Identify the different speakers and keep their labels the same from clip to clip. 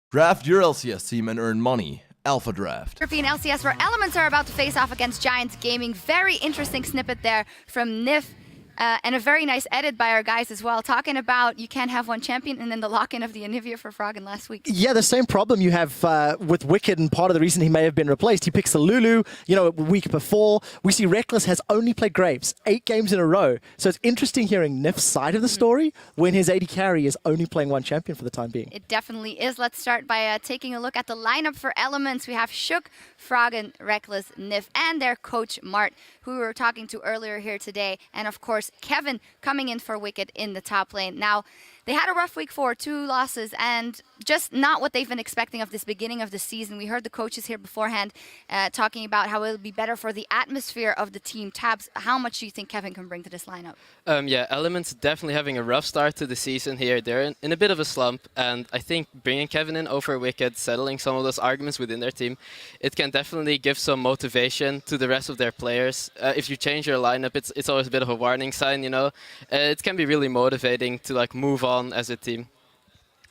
Speaker 1: Draft your LCS team and earn money. Alpha Draft.
Speaker 2: European LCS, where Elements are about to face off against Giants Gaming. Very interesting snippet there from Nif. And a very nice edit by our guys as well, talking about you can't have one champion and then the lock-in of the Anivia for Froggen last week.
Speaker 3: Yeah, the same problem you have with Wicked, and part of the reason he may have been replaced. He picks the Lulu, a week before. We see Reckless has only played Graves 8 games in a row. So it's interesting hearing Nif's side of the story when his AD carry is only playing one champion for the time being.
Speaker 2: It definitely is. Let's start by taking a look at the lineup for Elements. We have Shook, Froggen, Reckless, Nif, and their coach Mart, who we were talking to earlier here today. And of course, Kevin coming in for Wicked in the top lane. Now, they had a rough week 4, 2 losses, and just not what they've been expecting of this beginning of the season. We heard the coaches here beforehand talking about how it'll be better for the atmosphere of the team. Tabs, how much do you think Kevin can bring to this lineup?
Speaker 4: Yeah, Elements definitely having a rough start to the season here. They're in a bit of a slump, and I think bringing Kevin in over Wicked, settling some of those arguments within their team, it can definitely give some motivation to the rest of their players. If you change your lineup, it's always a bit of a warning sign, It can be really motivating to move on as a team.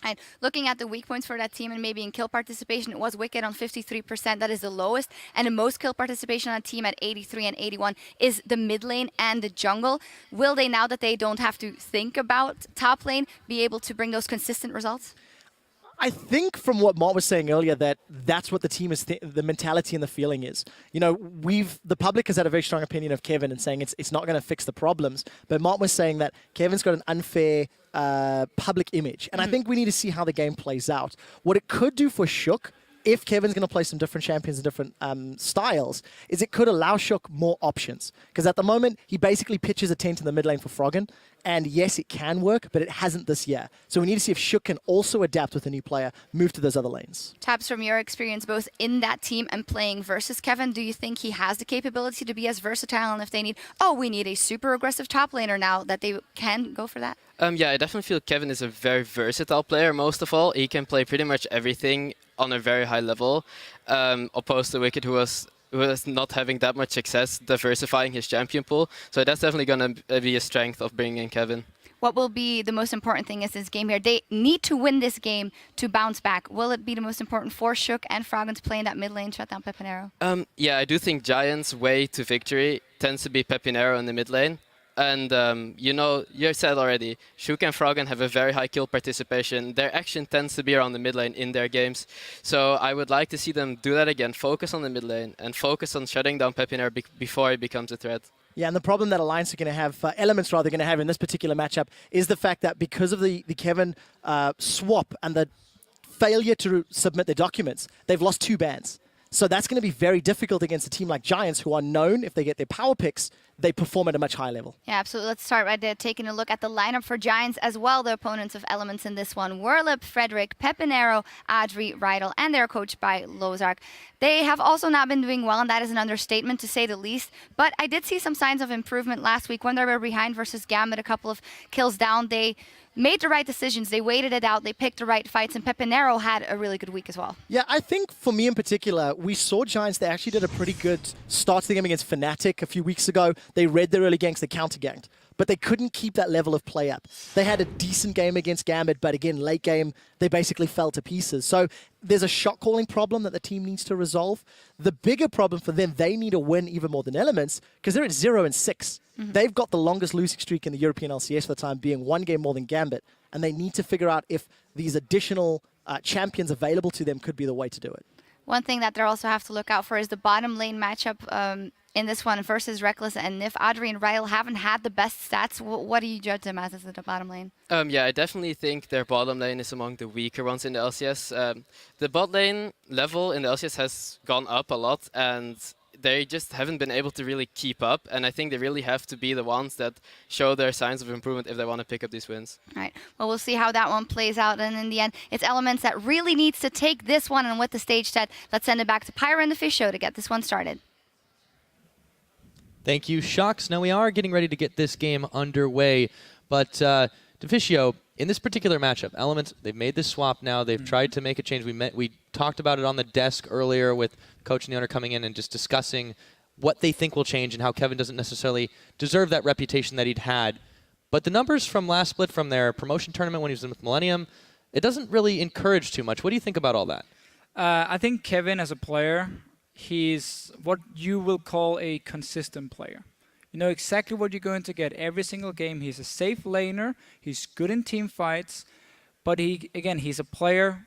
Speaker 2: And looking at the weak points for that team and maybe in kill participation, it was Wicked on 53%. That is the lowest. And the most kill participation on a team at 83 and 81 is the mid lane and the jungle. Will they, now that they don't have to think about top lane, be able to bring those consistent results?
Speaker 3: I think from what Mart was saying earlier that's what the team is, the mentality and the feeling is. The public has had a very strong opinion of Kevin and saying it's not going to fix the problems. But Mart was saying that Kevin's got an unfair public image. And I think we need to see how the game plays out. What it could do for Shook, if Kevin's going to play some different champions and different styles, is it could allow Shook more options. Because at the moment, he basically pitches a tent in the mid lane for Froggen. And yes, it can work, but it hasn't this year. So we need to see if Shook can also adapt with a new player, move to those other lanes.
Speaker 2: Tabs, from your experience both in that team and playing versus Kevin, do you think he has the capability to be as versatile? And if they need, we need a super aggressive top laner now, that they can go for that?
Speaker 4: Yeah, I definitely feel Kevin is a very versatile player, most of all. He can play pretty much everything on a very high level, opposed to Wicked, who was not having that much success diversifying his champion pool. So that's definitely going to be a strength of bringing in Kevin.
Speaker 2: What will be the most important thing is this game here? They need to win this game to bounce back. Will it be the most important for Shook and Froggen to play in that mid lane, shut down Pepinero?
Speaker 4: Yeah, I do think Giants' way to victory tends to be Pepinero in the mid lane. And, you said already, Shook and Froggen have a very high kill participation. Their action tends to be around the mid lane in their games. So I would like to see them do that again, focus on the mid lane, and focus on shutting down Pepinero before he becomes a threat.
Speaker 3: Yeah, and the problem that Alliance are going to have, Elements rather, going to have in this particular matchup is the fact that because of the Kevin swap and the failure to submit their documents, they've lost 2 bans. So that's going to be very difficult against a team like Giants, who are known, if they get their power picks, they perform at a much higher level.
Speaker 2: Yeah, absolutely. Let's start right there, taking a look at the lineup for Giants as well. The opponents of Elements in this one: Werlip, Frederick, Pepinero, Adri, Rydal, and they're coached by Lozark. They have also not been doing well, and that is an understatement to say the least. But I did see some signs of improvement last week when they were behind versus Gambit, a couple of kills down. They made the right decisions. They waited it out. They picked the right fights, and Pepinero had a really good week as well.
Speaker 3: Yeah, I think for me in particular, we saw Giants, they actually did a pretty good start to the game against Fnatic a few weeks ago. They read their early ganks, they counter-ganked, but they couldn't keep that level of play up. They had a decent game against Gambit, but again, late game, they basically fell to pieces. So there's a shot calling problem that the team needs to resolve. The bigger problem for them, they need to win even more than Elements, because they're at 0-6. They've got the longest losing streak in the European LCS for the time being, 1 game more than Gambit, and they need to figure out if these additional champions available to them could be the way to do it.
Speaker 2: One thing that they also have to look out for is the bottom lane matchup in this one versus Reckless and Nif. Adri and Rydal haven't had the best stats. What do you judge them as the bottom lane?
Speaker 4: Yeah, I definitely think their bottom lane is among the weaker ones in the LCS. The bot lane level in the LCS has gone up a lot, and they just haven't been able to really keep up. And I think they really have to be the ones that show their signs of improvement if they want to pick up these wins.
Speaker 2: All right. Well, we'll see how that one plays out. And in the end, it's Elements that really needs to take this one. And with the stage set, let's send it back to Pyra and the Fish Show to get this one started.
Speaker 5: Thank you, Shocks. Now we are getting ready to get this game underway, but Deficio, in this particular matchup, Elements, they've made this swap now. They've tried to make a change. We talked about it on the desk earlier with Coach and the owner coming in and just discussing what they think will change and how Kevin doesn't necessarily deserve that reputation that he'd had. But the numbers from last split, from their promotion tournament when he was in with Millennium, it doesn't really encourage too much. What do you think about all that?
Speaker 6: I think Kevin, as a player, he's what you will call a consistent player. You know exactly what you're going to get every single game. He's a safe laner. He's good in team fights. But he's a player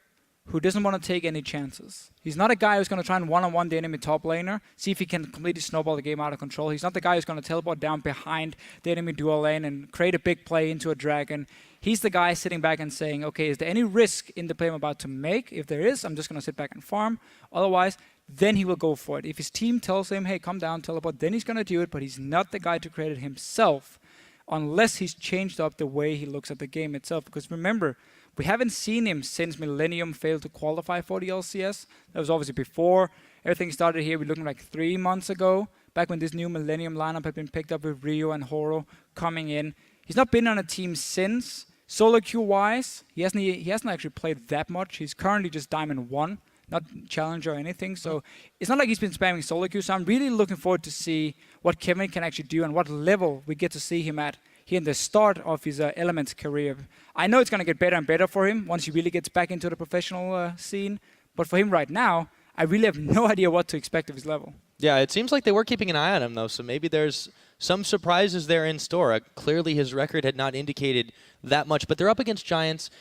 Speaker 6: who doesn't want to take any chances. He's not a guy who's going to try and one-on-one the enemy top laner, see if he can completely snowball the game out of control. He's not the guy who's going to teleport down behind the enemy dual lane and create a big play into a dragon. He's the guy sitting back and saying, okay, is there any risk in the play I'm about to make? If there is, I'm just going to sit back and farm. Otherwise, then he will go for it. If his team tells him, hey, come down, teleport, then he's going to do it, but he's not the guy to create it himself unless he's changed up the way he looks at the game itself. Because remember, we haven't seen him since Millennium failed to qualify for the LCS. That was obviously before everything started here. We're looking like 3 months ago, back when this new Millennium lineup had been picked up with Rio and Horo coming in. He's not been on a team since. Solo queue-wise, he hasn't actually played that much. He's currently just Diamond 1. Not Challenger or anything. So it's not like he's been spamming solo queue. So I'm really looking forward to see what Kevin can actually do and what level we get to see him at here in the start of his Elements career. I know it's going to get better and better for him once he really gets back into the professional scene. But for him right now, I really have no idea what to expect of his level.
Speaker 5: Yeah, it seems like they were keeping an eye on him, though, so maybe there's some surprises there in store. Clearly his record had not indicated that much, but they're up against Giants.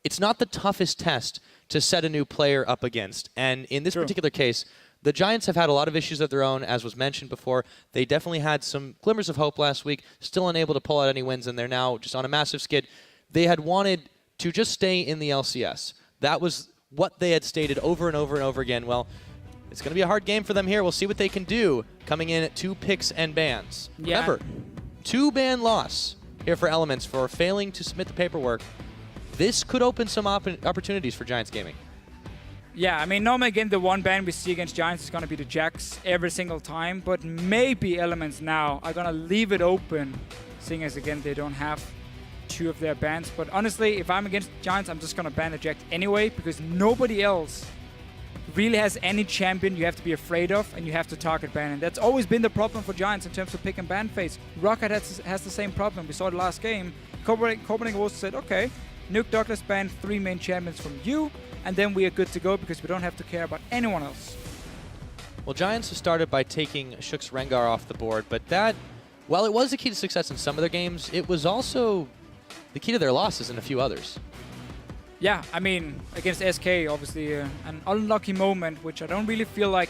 Speaker 5: It's not the toughest test to set a new player up against. And in this particular case, the Giants have had a lot of issues of their own, as was mentioned before. They definitely had some glimmers of hope last week, still unable to pull out any wins, and they're now just on a massive skid. They had wanted to just stay in the LCS. That was what they had stated over and over and over again. Well, it's going to be a hard game for them here. We'll see what they can do coming in at 2 picks and bans.
Speaker 6: Yeah.
Speaker 5: Remember, 2-ban loss here for Elements for failing to submit the paperwork. This could open some opportunities for Giants Gaming.
Speaker 6: Yeah, I mean, normally again, the 1 ban we see against Giants is going to be the Jax every single time, but maybe Elements now are going to leave it open, seeing as, again, they don't have 2 of their bans. But honestly, if I'm against Giants, I'm just going to ban the Jax anyway, because nobody else really has any champion you have to be afraid of, and you have to target ban. And that's always been the problem for Giants in terms of pick and ban phase. Rocket has the same problem. We saw it last game. Copenhagen also said, okay, Nuke Douglas ban 3 main champions from you, and then we are good to go because we don't have to care about anyone else.
Speaker 5: Well, Giants have started by taking Shook's Rengar off the board, but that, while it was the key to success in some of their games, it was also the key to their losses in a few others.
Speaker 6: Yeah, I mean, against SK, obviously an unlucky moment, which I don't really feel like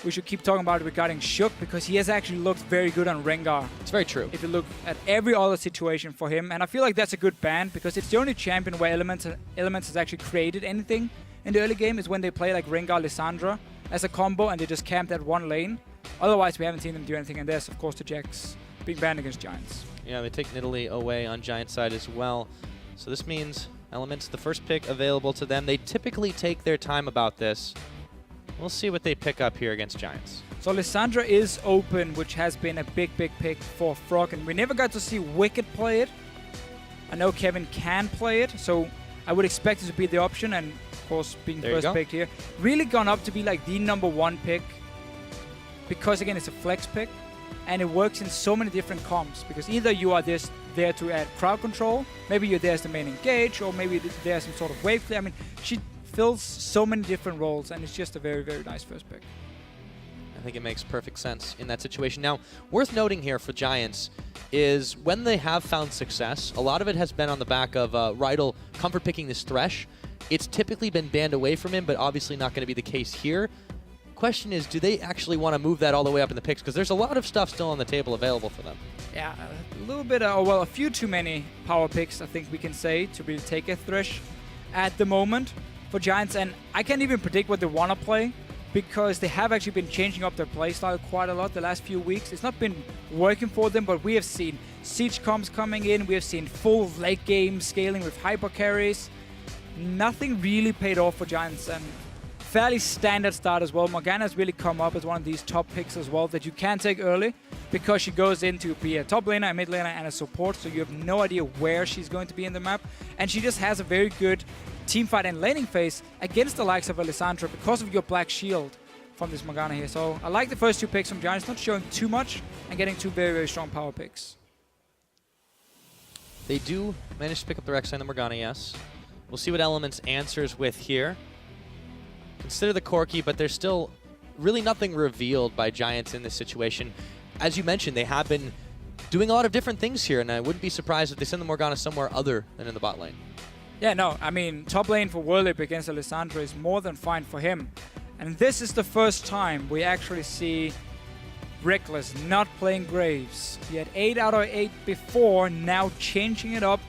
Speaker 6: we should keep talking about regarding Shook, because he has actually looked very good on Rengar.
Speaker 5: It's very true.
Speaker 6: If you look at every other situation for him, and I feel like that's a good ban, because it's the only champion where Elements has actually created anything in the early game is when they play like Rengar Lissandra as a combo and they just camp that one lane. Otherwise, we haven't seen them do anything, and there's, of course, the Jax being banned against Giants.
Speaker 5: Yeah, they take Nidalee away on Giant side as well. So this means Elements, the first pick available to them. They typically take their time about this. We'll see what they pick up here against Giants.
Speaker 6: So Lissandra is open, which has been a big pick for Frog, and we never got to see Wicked play it. I know Kevin can play it, so I would expect it to be the option, and of course being first picked here. Really gone up to be like the #1 pick, because again it's a flex pick, and it works in so many different comps, because either you are there to add crowd control, maybe you're there as the main engage, or maybe there's some sort of wave play. I mean, she fills so many different roles, and it's just a very, very nice first pick.
Speaker 5: I think it makes perfect sense in that situation. Now, worth noting here for Giants is when they have found success, a lot of it has been on the back of Rydal comfort picking this Thresh. It's typically been banned away from him, but obviously not going to be the case here. Question is, do they actually want to move that all the way up in the picks? Because there's a lot of stuff still on the table available for them.
Speaker 6: Yeah, a little bit, well, a few too many power picks, I think we can say, to really take a Thresh at the moment for Giants. And I can't even predict what they want to play, because they have actually been changing up their playstyle quite a lot the last few weeks. It's not been working for them, but we have seen Siege comps coming in. We have seen full late game scaling with hyper carries. Nothing really paid off for Giants, and fairly standard start as well. Morgana's really come up as one of these top picks as well that you can take early, because she goes in to be a top laner, a mid laner, and a support, so you have no idea where she's going to be in the map. And she just has a very good teamfight and laning phase against the likes of Alessandra because of your black shield from this Morgana here. So I like the first 2 picks from Giants, not showing too much and getting 2 very, very strong power picks.
Speaker 5: They do manage to pick up the Rek'Sai and the Morgana, yes. We'll see what Elements answers with here. Consider the Corki, but there's still really nothing revealed by Giants in this situation. As you mentioned, they have been doing a lot of different things here, and I wouldn't be surprised if they send the Morgana somewhere other than in the bot lane.
Speaker 6: Yeah, no, I mean, top lane for Worlip against Alessandro is more than fine for him. And this is the first time we actually see Reckless not playing Graves. He had 8 out of 8 before, now changing it up,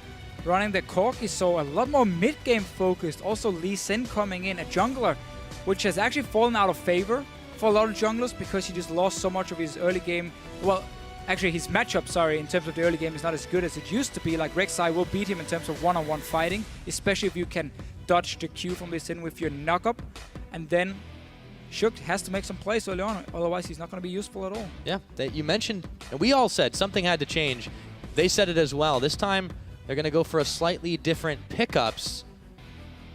Speaker 6: running the Corki, so a lot more mid-game focused. Also Lee Sin coming in, a jungler, which has actually fallen out of favor for a lot of junglers because he just lost so much of his early game. Well, actually his matchup, sorry, in terms of the early game is not as good as it used to be. Like Rek'Sai will beat him in terms of one-on-one fighting, especially if you can dodge the Q from Lee Sin with your knock-up. And then Shook has to make some plays early on, otherwise he's not going to be useful at all.
Speaker 5: Yeah, you mentioned, and we all said something had to change. They said it as well. This time they're going to go for a slightly different pickups.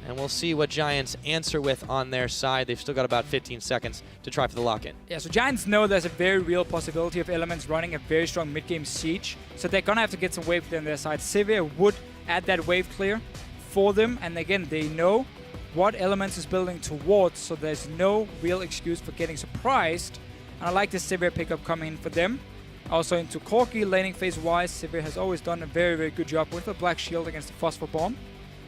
Speaker 5: And we'll see what Giants answer with on their side. They've still got about 15 seconds to try for the lock-in.
Speaker 6: Yeah, so Giants know there's a very real possibility of Elements running a very strong mid-game siege. So they're going to have to get some wave clear on their side. Sivir would add that wave clear for them. And again, they know what Elements is building towards, so there's no real excuse for getting surprised. And I like the Sivir pickup coming in for them. Also into Corki, laning phase-wise, Sivir has always done a very, very good job with the Black Shield against the Phosphor Bomb.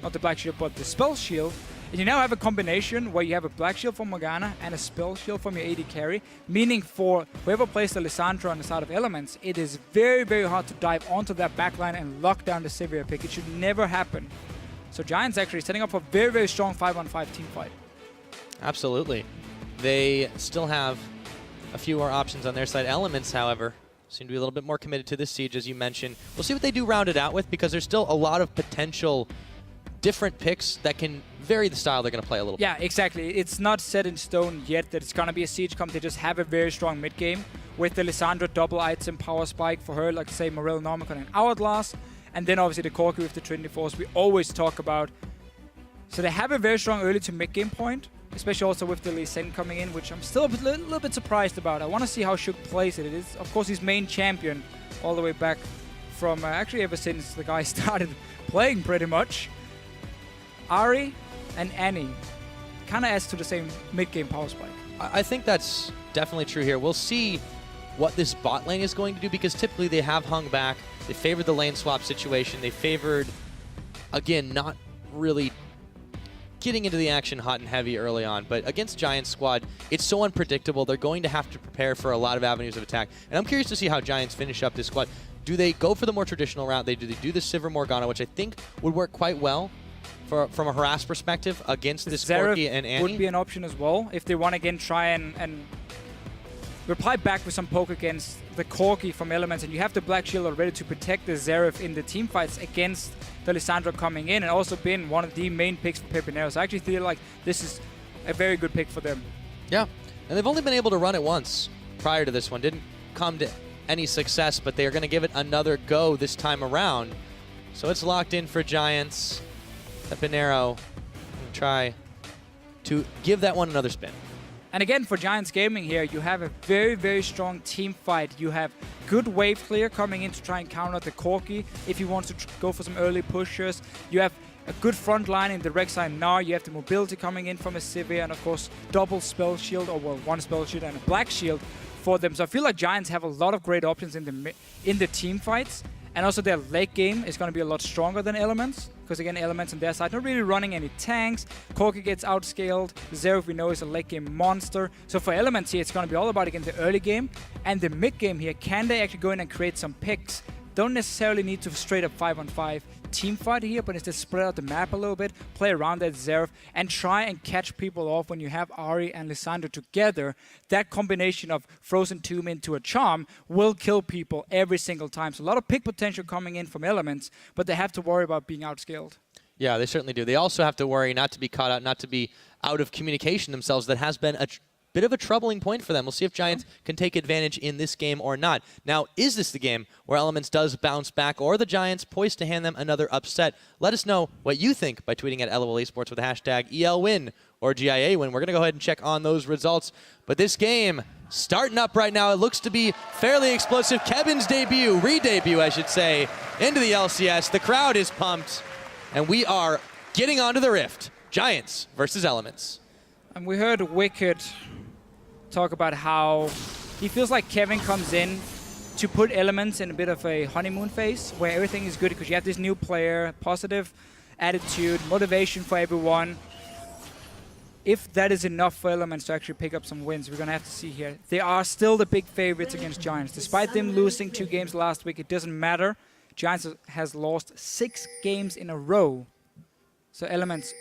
Speaker 6: Not the Black Shield, but the Spell Shield. And you now have a combination where you have a Black Shield from Morgana and a Spell Shield from your AD carry, meaning for whoever plays the Lissandra on the side of Elements, it is very, very hard to dive onto that backline and lock down the Sivir pick. It should never happen. So Giants actually setting up a very, very strong 5-on-5 team fight.
Speaker 5: Absolutely. They still have a few more options on their side. Elements, however, seem to be a little bit more committed to this siege, as you mentioned. We'll see what they do round it out with, because there's still a lot of potential different picks that can vary the style they're going to play a little bit.
Speaker 6: Yeah, exactly. It's not set in stone yet that it's going to be a siege comp. They just have a very strong mid game with the Lissandra double item power spike for her, like say Morel, Normicon, and Hourglass. And then obviously the Corki with the Trinity Force we always talk about. So they have a very strong early to mid game point, especially also with the Lee Sin coming in, which I'm still a little bit surprised about. I want to see how Shook plays it. It is, of course, his main champion all the way back from actually ever since the guy started playing pretty much. Ahri and Annie kind of adds to the same mid-game power spike.
Speaker 5: I think that's definitely true here. We'll see what this bot lane is going to do, because typically they have hung back. They favored the lane swap situation. They favored, again, not really getting into the action hot and heavy early on. But against Giants squad, it's so unpredictable. They're going to have to prepare for a lot of avenues of attack. And I'm curious to see how Giants finish up this squad. Do they go for the more traditional route? Do they do the Sivir Morgana, which I think would work quite well from a harass perspective against this Corki and Annie?
Speaker 6: Would be an option as well if they want to again try and reply back with some poke against the Corki from Elements, and you have the Black Shield already to protect the Xerath in the team fights against the Lissandra coming in, and also been one of the main picks for Pepinero. So I actually feel like this is a very good pick for them.
Speaker 5: Yeah, and they've only been able to run it once prior to this one. Didn't come to any success, but they are going to give it another go this time around. So it's locked in for Giants. Pepinero will try to give that one another spin.
Speaker 6: And again, for Giants Gaming here, you have a very, very strong team fight. You have good wave clear coming in to try and counter the Corki if you want to go for some early pushers. You have a good front line in the Rek'Sai and Gnar. You have the mobility coming in from a Sivir, and of course, double spell shield, or well, one spell shield and a black shield for them. So I feel like Giants have a lot of great options in the team fights. And also their late game is going to be a lot stronger than Elements, because again, Elements on their side not really running any tanks. Corki gets outscaled. Xerath we know is a late game monster. So for Elements here, it's going to be all about again the early game and the mid game here. Can they actually go in and create some picks? Don't necessarily need to straight up 5-on-5 team fight here, but instead spread out the map a little bit, play around that Xerath, and try and catch people off when you have Ahri and Lissandra together. That combination of Frozen Tomb into a Charm will kill people every single time. So a lot of pick potential coming in from Elements, but they have to worry about being outscaled.
Speaker 5: Yeah, they certainly do. They also have to worry not to be caught out, not to be out of communication themselves. That has been a bit of a troubling point for them. We'll see if Giants can take advantage in this game or not. Now, is this the game where Elements does bounce back, or the Giants poised to hand them another upset? Let us know what you think by tweeting at LOL Esports with the hashtag ELWin or GIA win. We're going to go ahead and check on those results. But this game starting up right now. It looks to be fairly explosive. Kevin's debut, re-debut I should say, into the LCS. The crowd is pumped, and we are getting onto the Rift. Giants versus Elements.
Speaker 6: And we heard Wicked talk about how he feels like Kevin comes in to put Elements in a bit of a honeymoon phase where everything is good because you have this new player, positive attitude, motivation for everyone. If that is enough for Elements to actually pick up some wins, we're going to have to see here. They are still the big favorites against Giants. Despite them losing 2 games last week, it doesn't matter. Giants has lost 6 games in a row. So Elements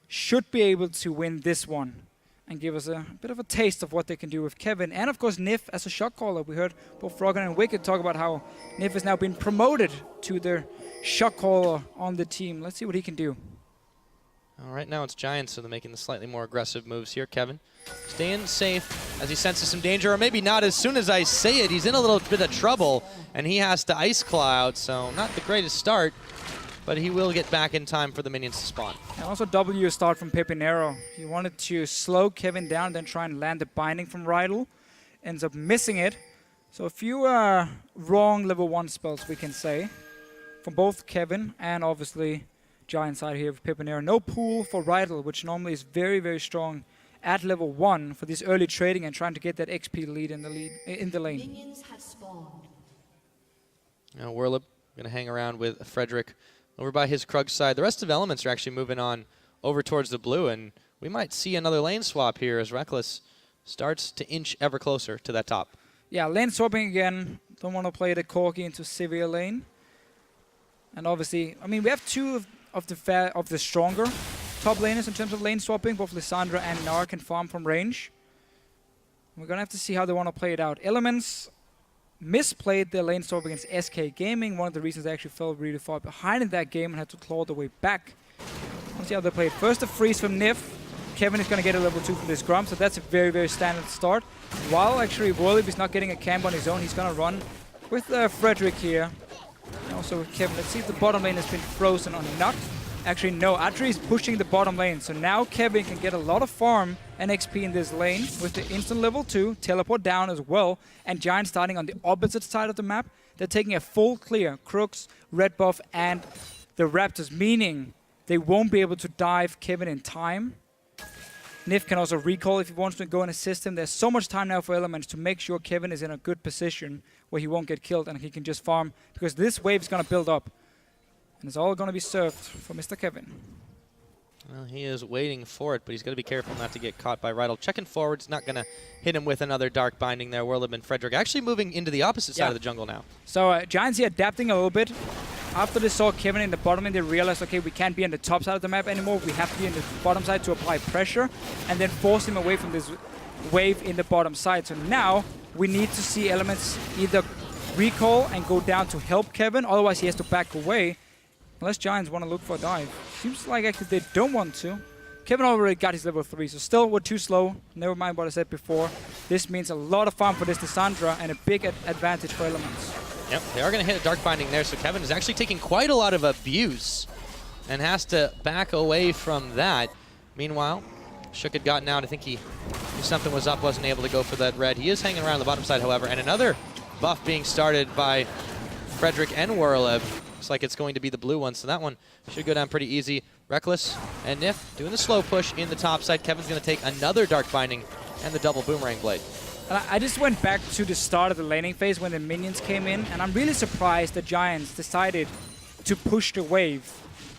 Speaker 6: should be able to win this one and give us a bit of a taste of what they can do with Kevin. And of course, Nif as a shot caller. We heard both Froggen and Wicked talk about how Nif has now been promoted to their shot caller on the team. Let's see what he can do.
Speaker 5: All right, now it's Giants, so they're making the slightly more aggressive moves here. Kevin staying safe as he senses some danger, or maybe not. As soon as I say it, he's in a little bit of trouble, and he has to Ice Claw out, so not the greatest start, but he will get back in time for the minions to spawn.
Speaker 6: And also W start from Pepinero. He wanted to slow Kevin down, then try and land the binding from Rydell. Ends up missing it. So a few wrong level 1 spells, we can say, from both Kevin and obviously Giant side here with Pepinero. No pool for Rydell, which normally is very, very strong at level 1 for this early trading and trying to get that XP lead in the lane.
Speaker 7: Minions have spawned.
Speaker 5: Now Werlip going to hang around with Frederick over by his Krug side. The rest of Elements are actually moving on over towards the blue, and we might see another lane swap here as Rekkles starts to inch ever closer to that top.
Speaker 6: Yeah, lane swapping again. Don't want to play the Corki into Sivir lane. And obviously, I mean, we have 2 of the stronger top laners in terms of lane swapping. Both Lissandra and Gnar can farm from range. We're going to have to see how they want to play it out. Elements misplayed their lane swap against SK Gaming. One of the reasons they actually fell really far behind in that game and had to claw their way back. Let's see how they play it. First, a freeze from Nif. Kevin is going to get a level 2 from this Grum, so that's a very, very standard start. While actually Werlip is not getting a camp on his own, he's going to run with Frederick here. And also with Kevin. Let's see if the bottom lane has been frozen or not. Actually, no. Atri is pushing the bottom lane. So now Kevin can get a lot of farm and XP in this lane with the instant level 2, teleport down as well, and Giant starting on the opposite side of the map. They're taking a full clear. Crooks, Red Buff, and the Raptors, meaning they won't be able to dive Kevin in time. Nif can also recall if he wants to go and assist him. There's so much time now for Elements to make sure Kevin is in a good position where he won't get killed and he can just farm, because this wave is going to build up. And it's all going to be served for Mr. Kevin.
Speaker 5: Well, he is waiting for it, but he's got to be careful not to get caught by Rydell. Checking forwards, not going to hit him with another Dark Binding there. Werlip and Frederick actually moving into the opposite side of the jungle now.
Speaker 6: So Giants here adapting a little bit. After they saw Kevin in the bottom and they realized, okay, we can't be on the top side of the map anymore. We have to be in the bottom side to apply pressure and then force him away from this wave in the bottom side. So now we need to see Elements either recall and go down to help Kevin, otherwise he has to back away. Unless Giants want to look for a dive. Seems like actually they don't want to. Kevin already got his level 3, so still we're too slow. Never mind what I said before. This means a lot of farm for this Lissandra and a big advantage for Elements.
Speaker 5: Yep, they are going to hit a Dark Binding there, so Kevin is actually taking quite a lot of abuse and has to back away from that. Meanwhile, Shook had gotten out. I think he knew something was up, wasn't able to go for that red. He is hanging around the bottom side, however, and another buff being started by Frederick and Werlip. Looks like it's going to be the blue one, so that one should go down pretty easy. Rekkles and Nif doing the slow push in the top side. Kevin's going to take another Dark Binding and the double Boomerang Blade.
Speaker 6: I just went back to the start of the laning phase when the minions came in, and I'm really surprised the Giants decided to push the wave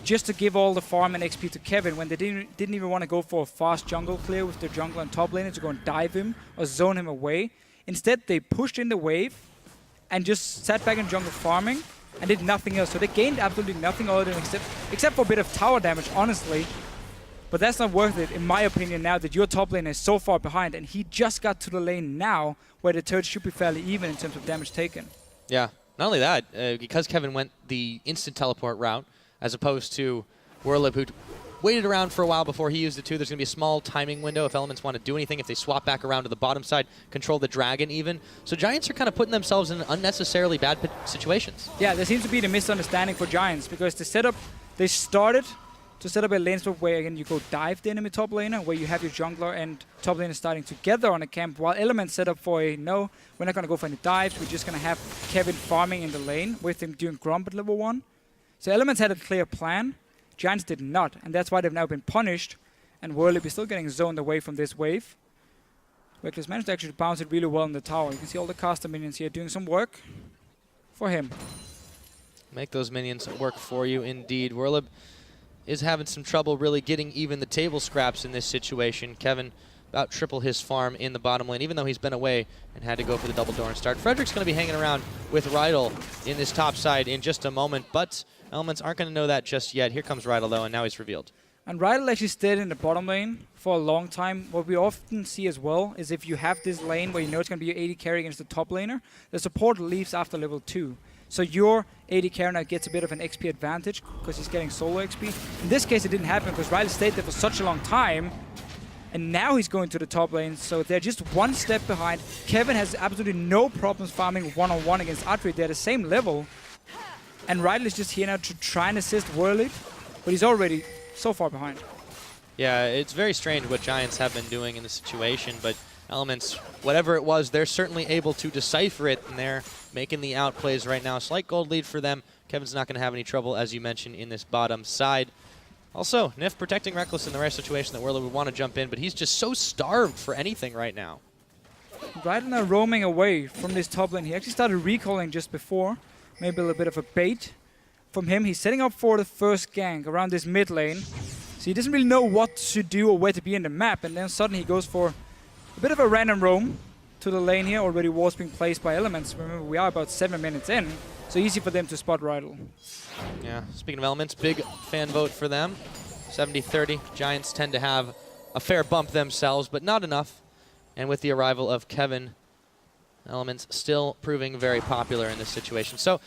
Speaker 6: just to give all the farm and XP to Kevin when they didn't even want to go for a fast jungle clear with their jungle and top laner to go and dive him or zone him away. Instead, they pushed in the wave and just sat back in jungle farming and did nothing else. So they gained absolutely nothing other than except for a bit of tower damage, honestly. But that's not worth it, in my opinion, now that your top lane is so far behind, and he just got to the lane now where the turret should be fairly even in terms of damage taken.
Speaker 5: Yeah, not only that, because Kevin went the instant teleport route, as opposed to Werlip, who waited around for a while before he used it too. There's going to be a small timing window if Elements want to do anything, if they swap back around to the bottom side, control the dragon even. So Giants are kind of putting themselves in unnecessarily bad situations.
Speaker 6: Yeah, there seems to be the misunderstanding for Giants, because they started to set up a lane swap where, again, you go dive the enemy top laner, where you have your jungler and top laner starting together on a camp, while Elements set up for a, no, we're not going to go for any dives, we're just going to have Kevin farming in the lane with him doing Grump at level 1. So Elements had a clear plan. Giants did not, and that's why they've now been punished. And Whirlip is still getting zoned away from this wave. Reckless managed to actually bounce it really well in the tower. You can see all the caster minions here doing some work for him.
Speaker 5: Make those minions work for you, indeed. Whirlib is having some trouble really getting even the table scraps in this situation. Kevin about triple his farm in the bottom lane, even though he's been away and had to go for the double Doran start. Frederick's going to be hanging around with Rydal in this top side in just a moment, but Elements aren't going to know that just yet. Here comes Rydal, though, and now he's revealed.
Speaker 6: And Rydal actually stayed in the bottom lane for a long time. What we often see as well is if you have this lane where you know it's going to be your AD carry against the top laner, the support leaves after level 2. So your AD carry now gets a bit of an XP advantage because he's getting solo XP. In this case, it didn't happen because Rydal stayed there for such a long time. And now he's going to the top lane, so they're just one step behind. Kevin has absolutely no problems farming one-on-one against Atri. They're the same level. And Rydal is just here now to try and assist Whirlip, but he's already so far behind.
Speaker 5: Yeah, it's very strange what Giants have been doing in this situation, but Elements, whatever it was, they're certainly able to decipher it, and they're making the outplays right now. Slight gold lead for them. Kevin's not going to have any trouble, as you mentioned, in this bottom side. Also, Nif protecting Reckless in the rare situation that Whirlip would want to jump in, but he's just so starved for anything right now.
Speaker 6: Rydal now roaming away from this top lane. He actually started recalling just before. Maybe a little bit of a bait from him. He's setting up for the first gank around this mid lane. So he doesn't really know what to do or where to be in the map, and then suddenly he goes for a bit of a random roam to the lane here. Already walls being placed by Elements. Remember, we are about 7 minutes in, so easy for them to spot Rydal.
Speaker 5: Yeah, speaking of Elements, big fan vote for them. 70-30. Giants tend to have a fair bump themselves, but not enough. And with the arrival of Kevin, Elements still proving very popular in this situation. So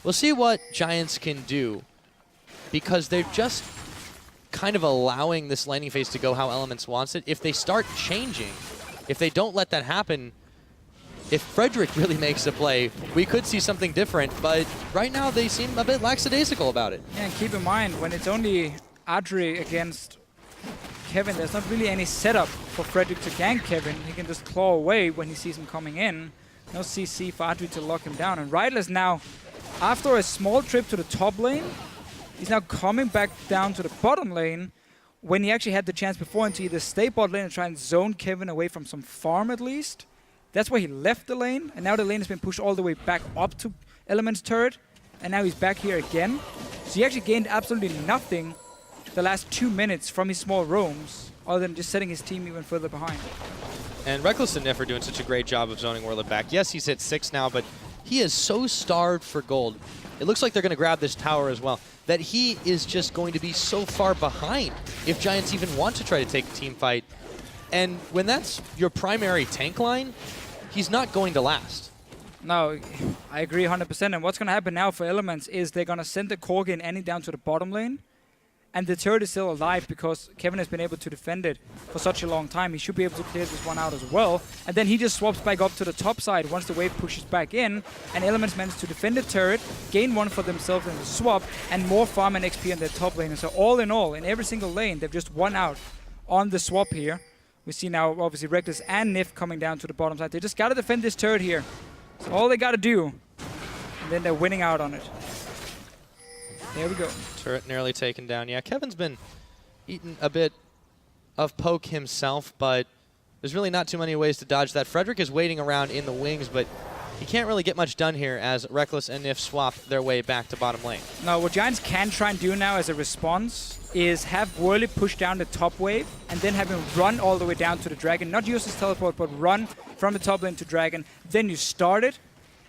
Speaker 5: we'll see what Giants can do, because they're just kind of allowing this laning phase to go how Elements wants it. If they start changing, if they don't let that happen, if Frederick really makes a play, we could see something different, but right now they seem a bit lackadaisical about it.
Speaker 6: Yeah, and keep in mind, when it's only Adri against Kevin, there's not really any setup for Frederick to gank Kevin. He can just claw away when he sees him coming in. No CC for Adri to lock him down. And Rydal is now, after a small trip to the top lane, he's now coming back down to the bottom lane when he actually had the chance before to either stay bot lane and try and zone Kevin away from some farm at least. That's why he left the lane, and now the lane has been pushed all the way back up to Element's turret, and now he's back here again. So he actually gained absolutely nothing the last 2 minutes from his small roams, other than just setting his team even further behind.
Speaker 5: And Reckless and Nif are doing such a great job of zoning Whirlip back. Yes, he's hit 6 now, but he is so starved for gold. It looks like they're going to grab this tower as well, that he is just going to be so far behind if Giants even want to try to take a team fight. And when that's your primary tank line, he's not going to last.
Speaker 6: No, I agree 100%. And what's going to happen now for Elements is they're going to send the Corgi and Annie down to the bottom lane. And the turret is still alive because Kevin has been able to defend it for such a long time. He should be able to clear this one out as well. And then he just swaps back up to the top side once the wave pushes back in. And Elements managed to defend the turret, gain one for themselves in the swap, and more farm and XP in their top lane. And so all in all, in every single lane, they've just won out on the swap here. We see now, obviously, Reckless and Nif coming down to the bottom side. They just got to defend this turret here. That's all they got to do. And then they're winning out on it. There we go.
Speaker 5: Turret nearly taken down. Yeah, Kevin's been eating a bit of poke himself, but there's really not too many ways to dodge that. Frederick is waiting around in the wings, but he can't really get much done here as Reckless and Nif swap their way back to bottom lane.
Speaker 6: Now, what Giants can try and do now as a response is have Whirlip push down the top wave and then have him run all the way down to the dragon. Not use his teleport, but run from the top lane to dragon. Then you start it.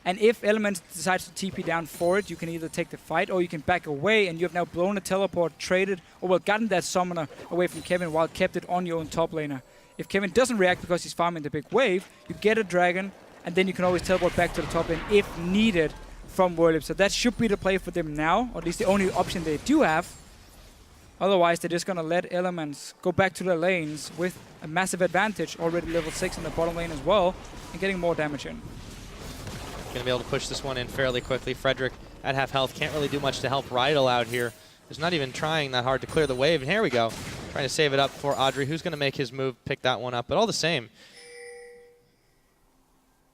Speaker 6: And if Elements decides to TP down for it, you can either take the fight or you can back away, and you have now blown a teleport, traded, or well, gotten that summoner away from Kevin while kept it on your own top laner. If Kevin doesn't react because he's farming the big wave, you get a dragon, and then you can always teleport back to the top lane if needed from Whirlip. So that should be the play for them now, or at least the only option they do have. Otherwise, they're just going to let Elements go back to their lanes with a massive advantage, already level 6 in the bottom lane as well, and getting more damage in.
Speaker 5: Going to be able to push this one in fairly quickly. Frederick at half health can't really do much to help Rydal out here. He's not even trying that hard to clear the wave. And here we go. Trying to save it up for Audrey, who's going to make his move, pick that one up. But all the same,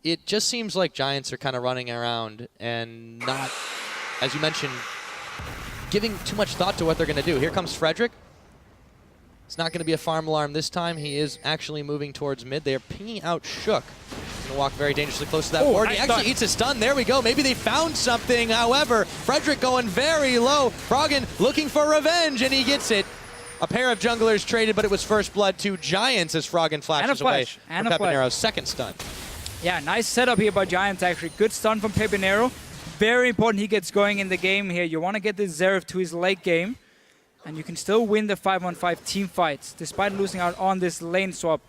Speaker 5: it just seems like Giants are kind of running around and not, as you mentioned, giving too much thought to what they're going to do. Here comes Frederick. It's not going to be a farm alarm this time. He is actually moving towards mid. They are pinging out Shook. He's going to walk very dangerously close to that board. He actually eats a stun. There we go. Maybe they found something. However, Frederick going very low. Froggen looking for revenge, and he gets it. A pair of junglers traded, but it was first blood to Giants as Froggen flashes away from Pepinero's second stun.
Speaker 6: Yeah, nice setup here by Giants, actually. Good stun from Pepinero. Very important he gets going in the game here. You want to get this Xerath to his late game. And you can still win the 5-on-5 team fights, despite losing out on this lane swap.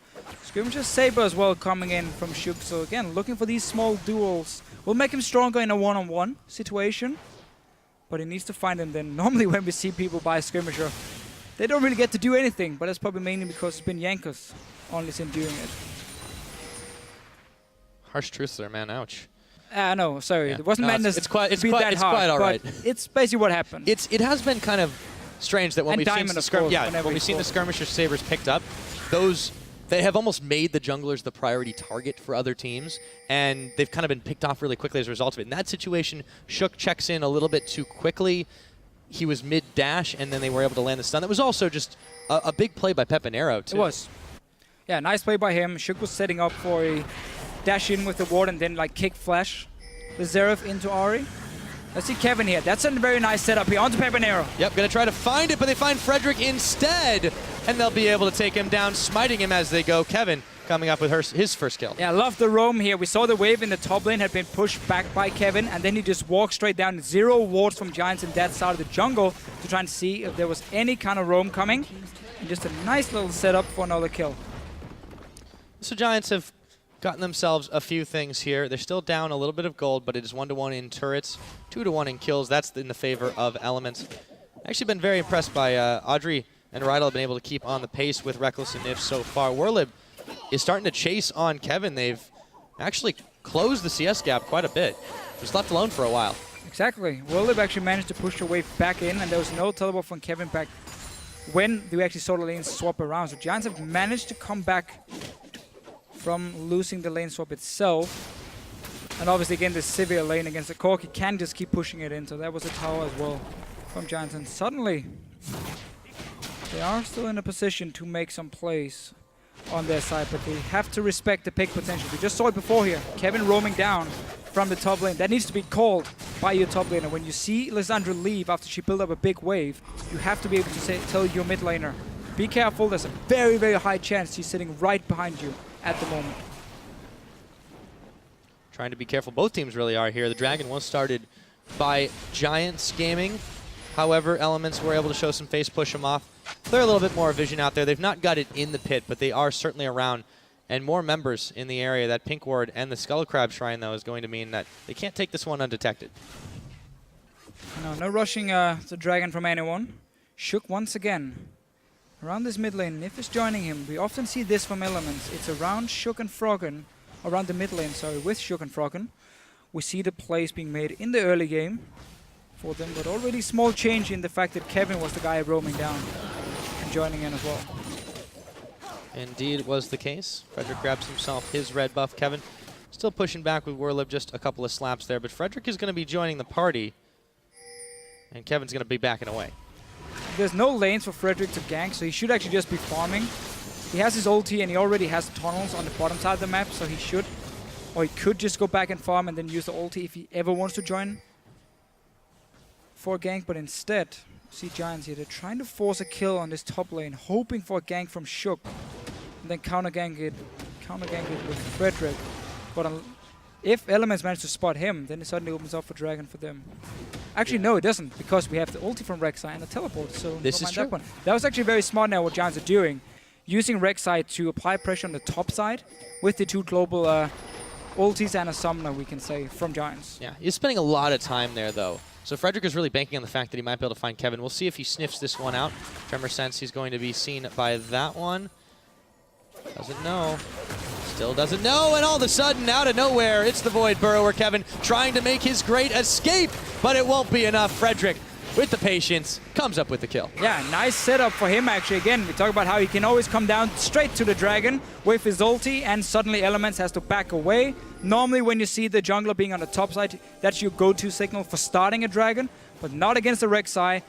Speaker 6: Skirmisher Saber as well coming in from Shook. So again, looking for these small duels. Will make him stronger in a one-on-one situation. But he needs to find them then. Normally when we see people buy Skirmisher, they don't really get to do anything. But that's probably mainly because it's been Jankos only been doing it.
Speaker 5: Harsh truth there, man. Ouch.
Speaker 6: No, sorry.
Speaker 5: Yeah.
Speaker 6: It wasn't meant to
Speaker 5: quite
Speaker 6: hard,
Speaker 5: all right.
Speaker 6: but it's basically what happened.
Speaker 5: It has been kind of strange that when we've seen the Skirmisher Sabers picked up, they have almost made the junglers the priority target for other teams, and they've kind of been picked off really quickly as a result of it. In that situation, Shook checks in a little bit too quickly. He was mid-dash, and then they were able to land the stun. That was also just a big play by Pepinero, too.
Speaker 6: It was. Yeah, nice play by him. Shook was setting up for a dash in with the ward and then like kick flash the Xerath into Ahri. Let's see Kevin here. That's a very nice setup here onto Pepinero.
Speaker 5: Yep, gonna try to find it, but they find Frederick instead, and they'll be able to take him down, smiting him as they go. Kevin coming up with his first kill.
Speaker 6: Yeah, love the roam here. We saw the wave in the top lane had been pushed back by Kevin, and then he just walked straight down. 0 wards from Giants in that side of the jungle to try and see if there was any kind of roam coming. And just a nice little setup for another kill.
Speaker 5: So Giants have gotten themselves a few things here. They're still down a little bit of gold, but it is 1-to-1 in turrets, 2-to-1 in kills. That's in the favor of Elements. Actually been very impressed by Audrey and Rydell have been able to keep on the pace with Rekkles and Nif so far. Werlib is starting to chase on Kevin. They've actually closed the CS gap quite a bit. Just left alone for a while.
Speaker 6: Exactly. Werlib actually managed to push the wave back in, and there was no teleport from Kevin back when we actually saw the lanes swap around. So Giants have managed to come back from losing the lane swap itself. And obviously again this Sivir lane against the Corki can just keep pushing it in, so that was a tower as well from Giants. And suddenly they are still in a position to make some plays on their side, but they have to respect the pick potential. We just saw it before here. Kevin roaming down from the top lane. That needs to be called by your top laner. When you see Lissandra leave after she built up a big wave, you have to be able to tell your mid laner, be careful, there's a very, very high chance she's sitting right behind you at the moment.
Speaker 5: Trying to be careful. Both teams really are here. The Dragon was started by Giants Gaming. However, Elements were able to show some face, push them off. Clear a little bit more vision out there. They've not got it in the pit, but they are certainly around. And more members in the area. That Pink Ward and the Skull Crab Shrine, though, is going to mean that they can't take this one undetected.
Speaker 6: No rushing the Dragon from anyone. Shook once again. Around this mid lane, Nif is joining him. We often see this from Elements. It's around Shook and Froggen, around the mid lane, sorry, with Shook and Froggen. We see the plays being made in the early game for them, but already small change in the fact that Kevin was the guy roaming down and joining in as well.
Speaker 5: Indeed, it was the case. Frederick grabs himself his red buff. Kevin still pushing back with Werlib, just a couple of slaps there, but Frederick is going to be joining the party, and Kevin's going to be backing away.
Speaker 6: There's no lanes for Frederick to gank, so he should actually just be farming. He has his ulti and he already has tunnels on the bottom side of the map, so he should, or he could just go back and farm and then use the ulti if he ever wants to join for a gank. But instead, see Giants here, they're trying to force a kill on this top lane, hoping for a gank from Shook, and then counter gank it with Frederick. But if Elements manage to spot him, then it suddenly opens up for Dragon for them. Actually, no, it doesn't, because we have the ulti from Rek'Sai and the teleport, so
Speaker 5: this is true.
Speaker 6: That one. That was actually very smart now what Giants are doing, using Rek'Sai to apply pressure on the top side with the 2 global ultis and a summoner, we can say, from Giants.
Speaker 5: Yeah, he's spending a lot of time there, though. So Frederick is really banking on the fact that he might be able to find Kevin. We'll see if he sniffs this one out. Tremor sense he's going to be seen by that one. Doesn't know. Still doesn't know, and all of a sudden, out of nowhere, it's the Void Burrower Kevin trying to make his great escape, but it won't be enough. Frederick with the patience, comes up with the kill.
Speaker 6: Yeah, nice setup for him actually. Again, we talk about how he can always come down straight to the dragon with his ulti, and suddenly Elements has to back away. Normally when you see the jungler being on the top side, that's your go-to signal for starting a dragon, but not against the Rek'Sai.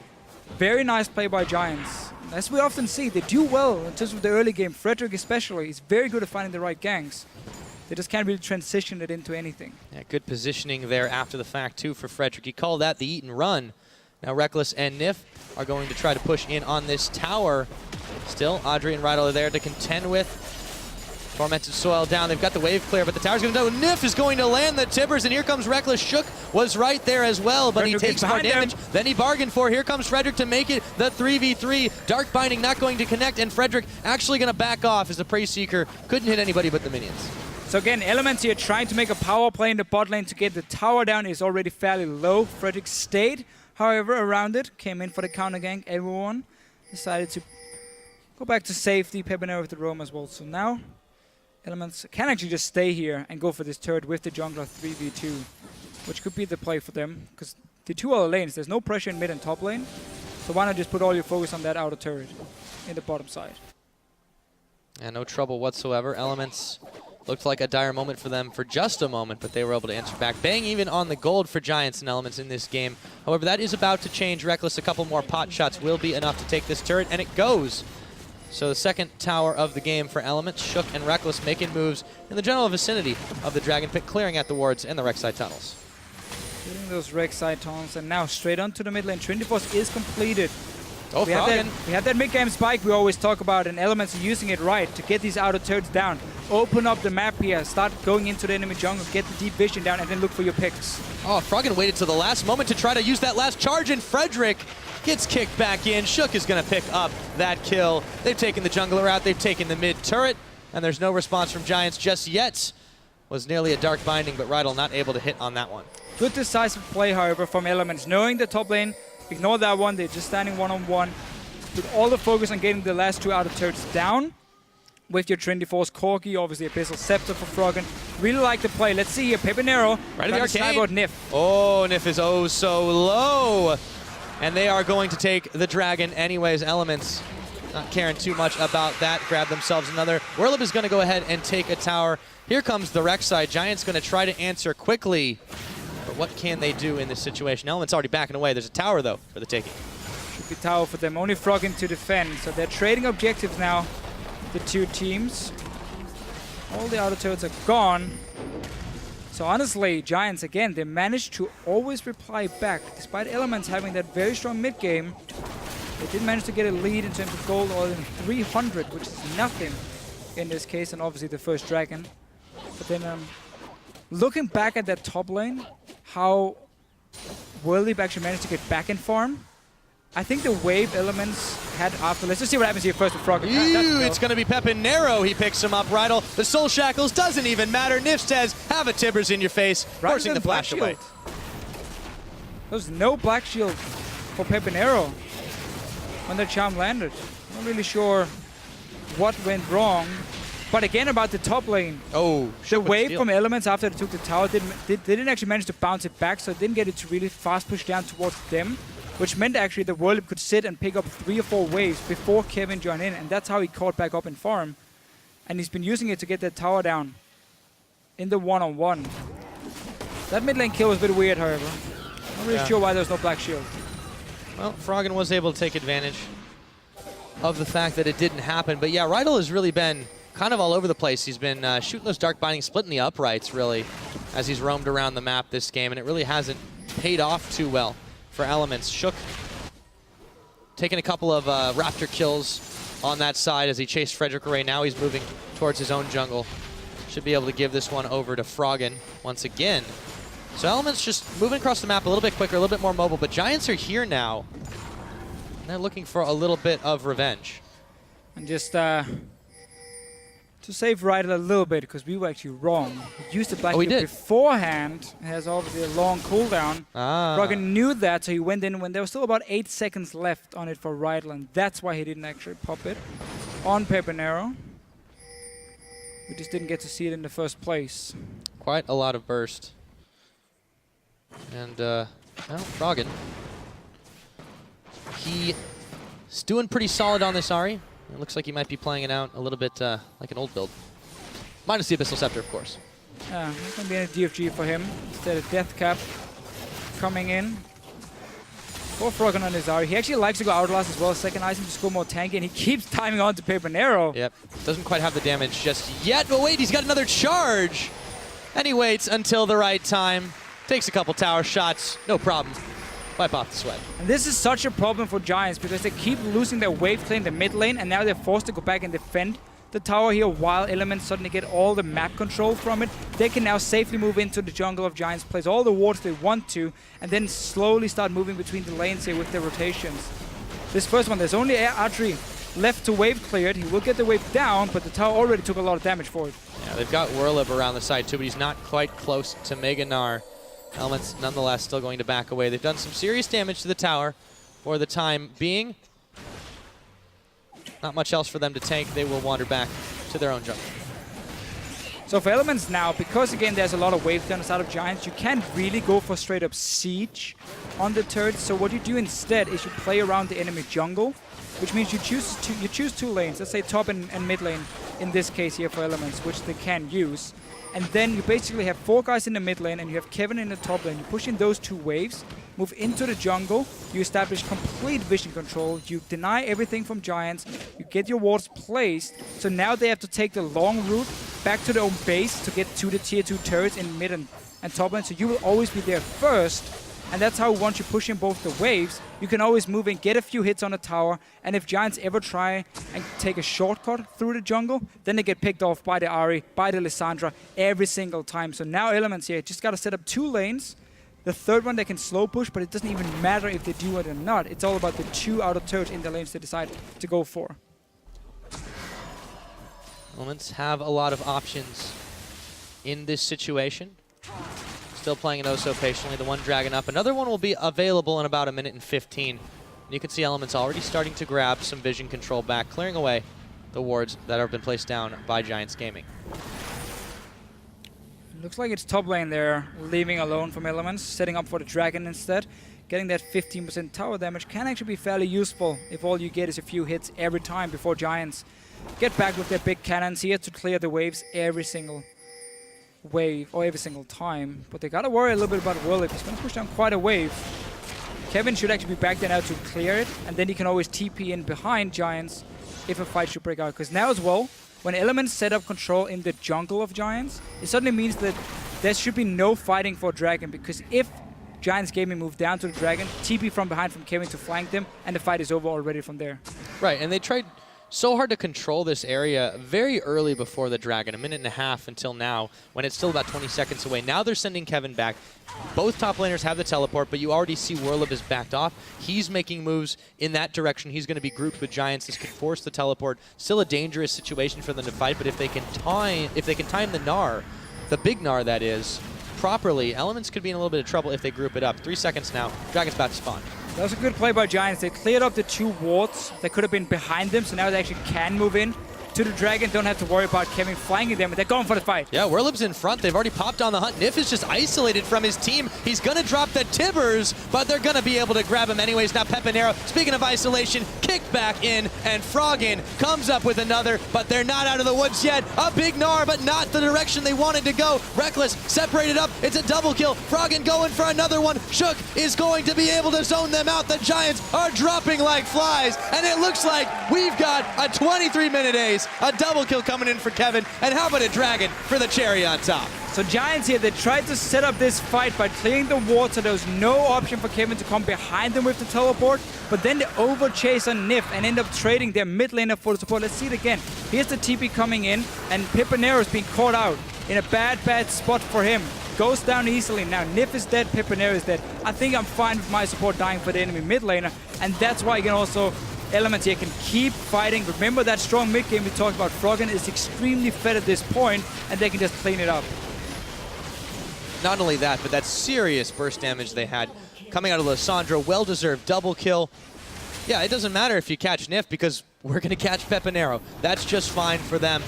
Speaker 6: Very nice play by Giants. As we often see, they do well in terms of the early game. Frederick especially is very good at finding the right ganks. They just can't really transition it into anything.
Speaker 5: Yeah, good positioning there after the fact too for Frederick. He called that the eat and run. Now Rekkles and Nif are going to try to push in on this tower. Still, Audrey and Rydal are there to contend with. Tormented Soil down. They've got the wave clear, but the tower's going to go. Nif is going to land the Tibbers, and here comes Rekkles. Shook was right there as well, but
Speaker 6: Frederick
Speaker 5: he takes more damage than he bargained for. Here comes Frederick to make it the 3v3. Dark Binding not going to connect, and Frederick actually going to back off as the Prey Seeker couldn't hit anybody but the minions.
Speaker 6: So again, Elements here trying to make a power play in the bot lane to get the tower down is already fairly low. Frederick stayed, however, around it. Came in for the counter gank. Everyone decided to go back to safety. Pepinero with the roam as well. So now Elements can actually just stay here and go for this turret with the jungler 3v2, which could be the play for them, because the two other lanes, there's no pressure in mid and top lane. So why not just put all your focus on that outer turret in the bottom side?
Speaker 5: And no trouble whatsoever. Elements looked like a dire moment for them for just a moment, but they were able to answer back. Bang even on the gold for Giants and Elements in this game. However, that is about to change. Rekkles, a couple more pot shots will be enough to take this turret, and it goes. So the second tower of the game for Elements. Shook and Rekkles making moves in the general vicinity of the Dragon Pit, clearing out the wards and the Rek'Sai tunnels.
Speaker 6: Getting those Rek'Sai tunnels, and now straight onto the mid lane. Trinity Force is completed.
Speaker 5: Oh,
Speaker 6: We have that mid-game spike we always talk about, and Elements are using it right to get these outer turrets down. Open up the map here, start going into the enemy jungle, get the deep vision down, and then look for your picks.
Speaker 5: Oh, Froggen waited to the last moment to try to use that last charge, and Frederick gets kicked back in. Shook is going to pick up that kill. They've taken the jungler out, they've taken the mid turret, and there's no response from Giants just yet. Was nearly a Dark Binding, but Rydal not able to hit on that one.
Speaker 6: Good decisive play, however, from Elements. Knowing the top lane, ignore that one, they're just standing one-on-one. Put all the focus on getting the last two outer turrets down. With your Trinity Force, Corki, obviously Abyssal Scepter for Froggen. Really like the play. Let's see here, Pepinero
Speaker 5: Right in the arcade.
Speaker 6: snipe out Nif.
Speaker 5: Oh, Nif is oh so low. And they are going to take the dragon anyways. Elements not caring too much about that. Grab themselves another. Werlip is going to go ahead and take a tower. Here comes the Rek'Sai. Giants going to try to answer quickly. But what can they do in this situation? Elements already backing away. There's a tower, though, for the taking.
Speaker 6: Should be tower for them. Only Froggen to defend. So they're trading objectives now, the two teams. All the outer turrets are gone. So honestly, Giants, again, they managed to always reply back. Despite Elements having that very strong mid game, they did manage to get a lead in terms of gold, or in 300, which is nothing in this case, and obviously the first dragon. But then looking back at that top lane, how Werlip actually managed to get back in farm. I think the wave Elements had after. Let's just see what happens here first with Froggen.
Speaker 5: It's going to be Pepinero. He picks him up. Rydal, the Soul Shackles doesn't even matter. Nif says, have a Tibbers in your face, forcing the flash away.
Speaker 6: There's no black shield for Pepinero when the charm landed. Not really sure what went wrong. But again, about the top lane.
Speaker 5: Oh,
Speaker 6: the wave from Elements after they took the tower didn't actually manage to bounce it back, so it didn't get it to really fast push down towards them, which meant actually the Werlip could sit and pick up 3 or 4 waves before Kevin joined in, and that's how he caught back up in farm. And he's been using it to get that tower down in the one-on-one. That mid lane kill was a bit weird, however. Not really sure why there's no black shield.
Speaker 5: Well, Froggen was able to take advantage of the fact that it didn't happen. But yeah, Rydal has really been kind of all over the place. He's been shooting those Dark Bindings, splitting the uprights, really, as he's roamed around the map this game, and it really hasn't paid off too well for Elements. Shook taking a couple of Raptor kills on that side as he chased Frederick away. Now he's moving towards his own jungle. Should be able to give this one over to Froggen once again. So Elements just moving across the map a little bit quicker, a little bit more mobile, but Giants are here now. And they're looking for a little bit of revenge.
Speaker 6: And just to save Rydal a little bit, because we were actually wrong. He used the black shield beforehand. It has obviously a long cooldown. Froggen knew that, so he went in when there was still about 8 seconds left on it for Rydal, and that's why he didn't actually pop it on Pepinero. We just didn't get to see it in the first place.
Speaker 5: Quite a lot of burst. And, well, Froggen He's doing pretty solid on this Ahri. It looks like he might be playing it out a little bit like an old build. Minus the Abyssal Scepter, of course.
Speaker 6: Yeah, it's going to be a DFG for him. Instead of Death Cap coming in. For Froggen on his Ahri. He actually likes to go Outlast as well. Second item to score more tanky, and he keeps timing on to Paper Narrow.
Speaker 5: Yep. Doesn't quite have the damage just yet. But wait, he's got another charge. And he waits until the right time. Takes a couple tower shots. No problem. Wipe off the sweat.
Speaker 6: And this is such a problem for Giants because they keep losing their wave play in the mid lane, and now they're forced to go back and defend the tower here while Elements suddenly get all the map control from it. They can now safely move into the jungle of Giants, place all the wards they want to, and then slowly start moving between the lanes here with their rotations. This first one, there's only Archery left to wave clear it. He will get the wave down, but the tower already took a lot of damage for it.
Speaker 5: Yeah, they've got Whirlib around the side too, but he's not quite close to Mega Gnar. Elements nonetheless still going to back away. They've done some serious damage to the tower for the time being. Not much else for them to tank. They will wander back to their own jungle.
Speaker 6: So for Elements now, because again there's a lot of wave on the side of Giants, you can't really go for straight up siege on the turret. So what you do instead is you play around the enemy jungle, which means you choose two lanes, let's say top and mid lane in this case here for Elements, which they can use. And then you basically have 4 guys in the mid lane and you have Kevin in the top lane. You push in those 2 waves, move into the jungle, you establish complete vision control, you deny everything from Giants, you get your wards placed, so now they have to take the long route back to their own base to get to the tier 2 turrets in mid and top lane, so you will always be there first. And that's how once you push in both the waves, you can always move in, get a few hits on the tower, and if Giants ever try and take a shortcut through the jungle, then they get picked off by the Ahri, by the Lissandra every single time. So now Elements here just got to set up 2 lanes. The third one they can slow push, but it doesn't even matter if they do it or not. It's all about the 2 outer turrets in the lanes they decide to go for.
Speaker 5: Elements have a lot of options in this situation. Still playing it oh so patiently. The one dragon up. Another one will be available in about 1:15. And you can see Elements already starting to grab some vision control back, clearing away the wards that have been placed down by Giants Gaming.
Speaker 6: Looks like it's top lane there, leaving alone from Elements, setting up for the dragon instead. Getting that 15% tower damage can actually be fairly useful if all you get is a few hits every time before Giants get back with their big cannons here to clear the waves every single wave or every single time. But they gotta worry a little bit about Whirlib. He's gonna push down quite a wave. Kevin should actually be back there now to clear it, and then he can always TP in behind Giants if a fight should break out. Because now as well, when Elements set up control in the jungle of Giants, it suddenly means that there should be no fighting for Dragon, because if Giants Gaming move down to the Dragon, TP from behind from Kevin to flank them, and the fight is over already from there.
Speaker 5: Right, and they tried so hard to control this area very early before the Dragon, 1.5 minutes until now, when it's still about 20 seconds away. Now they're sending Kevin back. Both top laners have the teleport, but you already see Whirlib is backed off. He's making moves in that direction. He's going to be grouped with Giants. This could force the teleport. Still a dangerous situation for them to fight, but if they can time the Gnar, the big Gnar that is, properly, Elements could be in a little bit of trouble if they group it up. 3 seconds now. Dragon's about to spawn.
Speaker 6: That was a good play by Giants. They cleared up the 2 wards that could have been behind them, so now they actually can move in to the Dragon. Don't have to worry about Kevin flanking them, and they're going for the fight.
Speaker 5: Yeah, Whirlib's in front. They've already popped on the hunt. Nif is just isolated from his team. He's going to drop the Tibbers, but they're going to be able to grab him anyways. Now Pepanero, speaking of isolation, kicked back in, and Froggen comes up with another, but they're not out of the woods yet. A big Gnar, but not the direction they wanted to go. Rekkles separated up. It's a double kill. Froggen going for another one. Shook is going to be able to zone them out. The Giants are dropping like flies, and it looks like we've got a 23-minute ace. A double kill coming in for Kevin, and how about a dragon for the cherry on top?
Speaker 6: So Giants here, they tried to set up this fight by clearing the ward, so there was no option for Kevin to come behind them with the teleport, but then they overchase on Nif and end up trading their mid laner for the support. Let's see it again. Here's the TP coming in, and Pepanero is being caught out in a bad spot for him. Goes down easily. Now Nif is dead, Pepanero is dead. I think I'm fine with my support dying for the enemy mid laner, and that's why you can also Elements here can keep fighting. Remember that strong mid game we talked about. Froggen is extremely fed at this point, and they can just clean it up.
Speaker 5: Not only that, but that serious burst damage they had coming out of Lissandra. Well-deserved double kill. Yeah, it doesn't matter if you catch Nif, because we're going to catch Pepanero. That's just fine for them.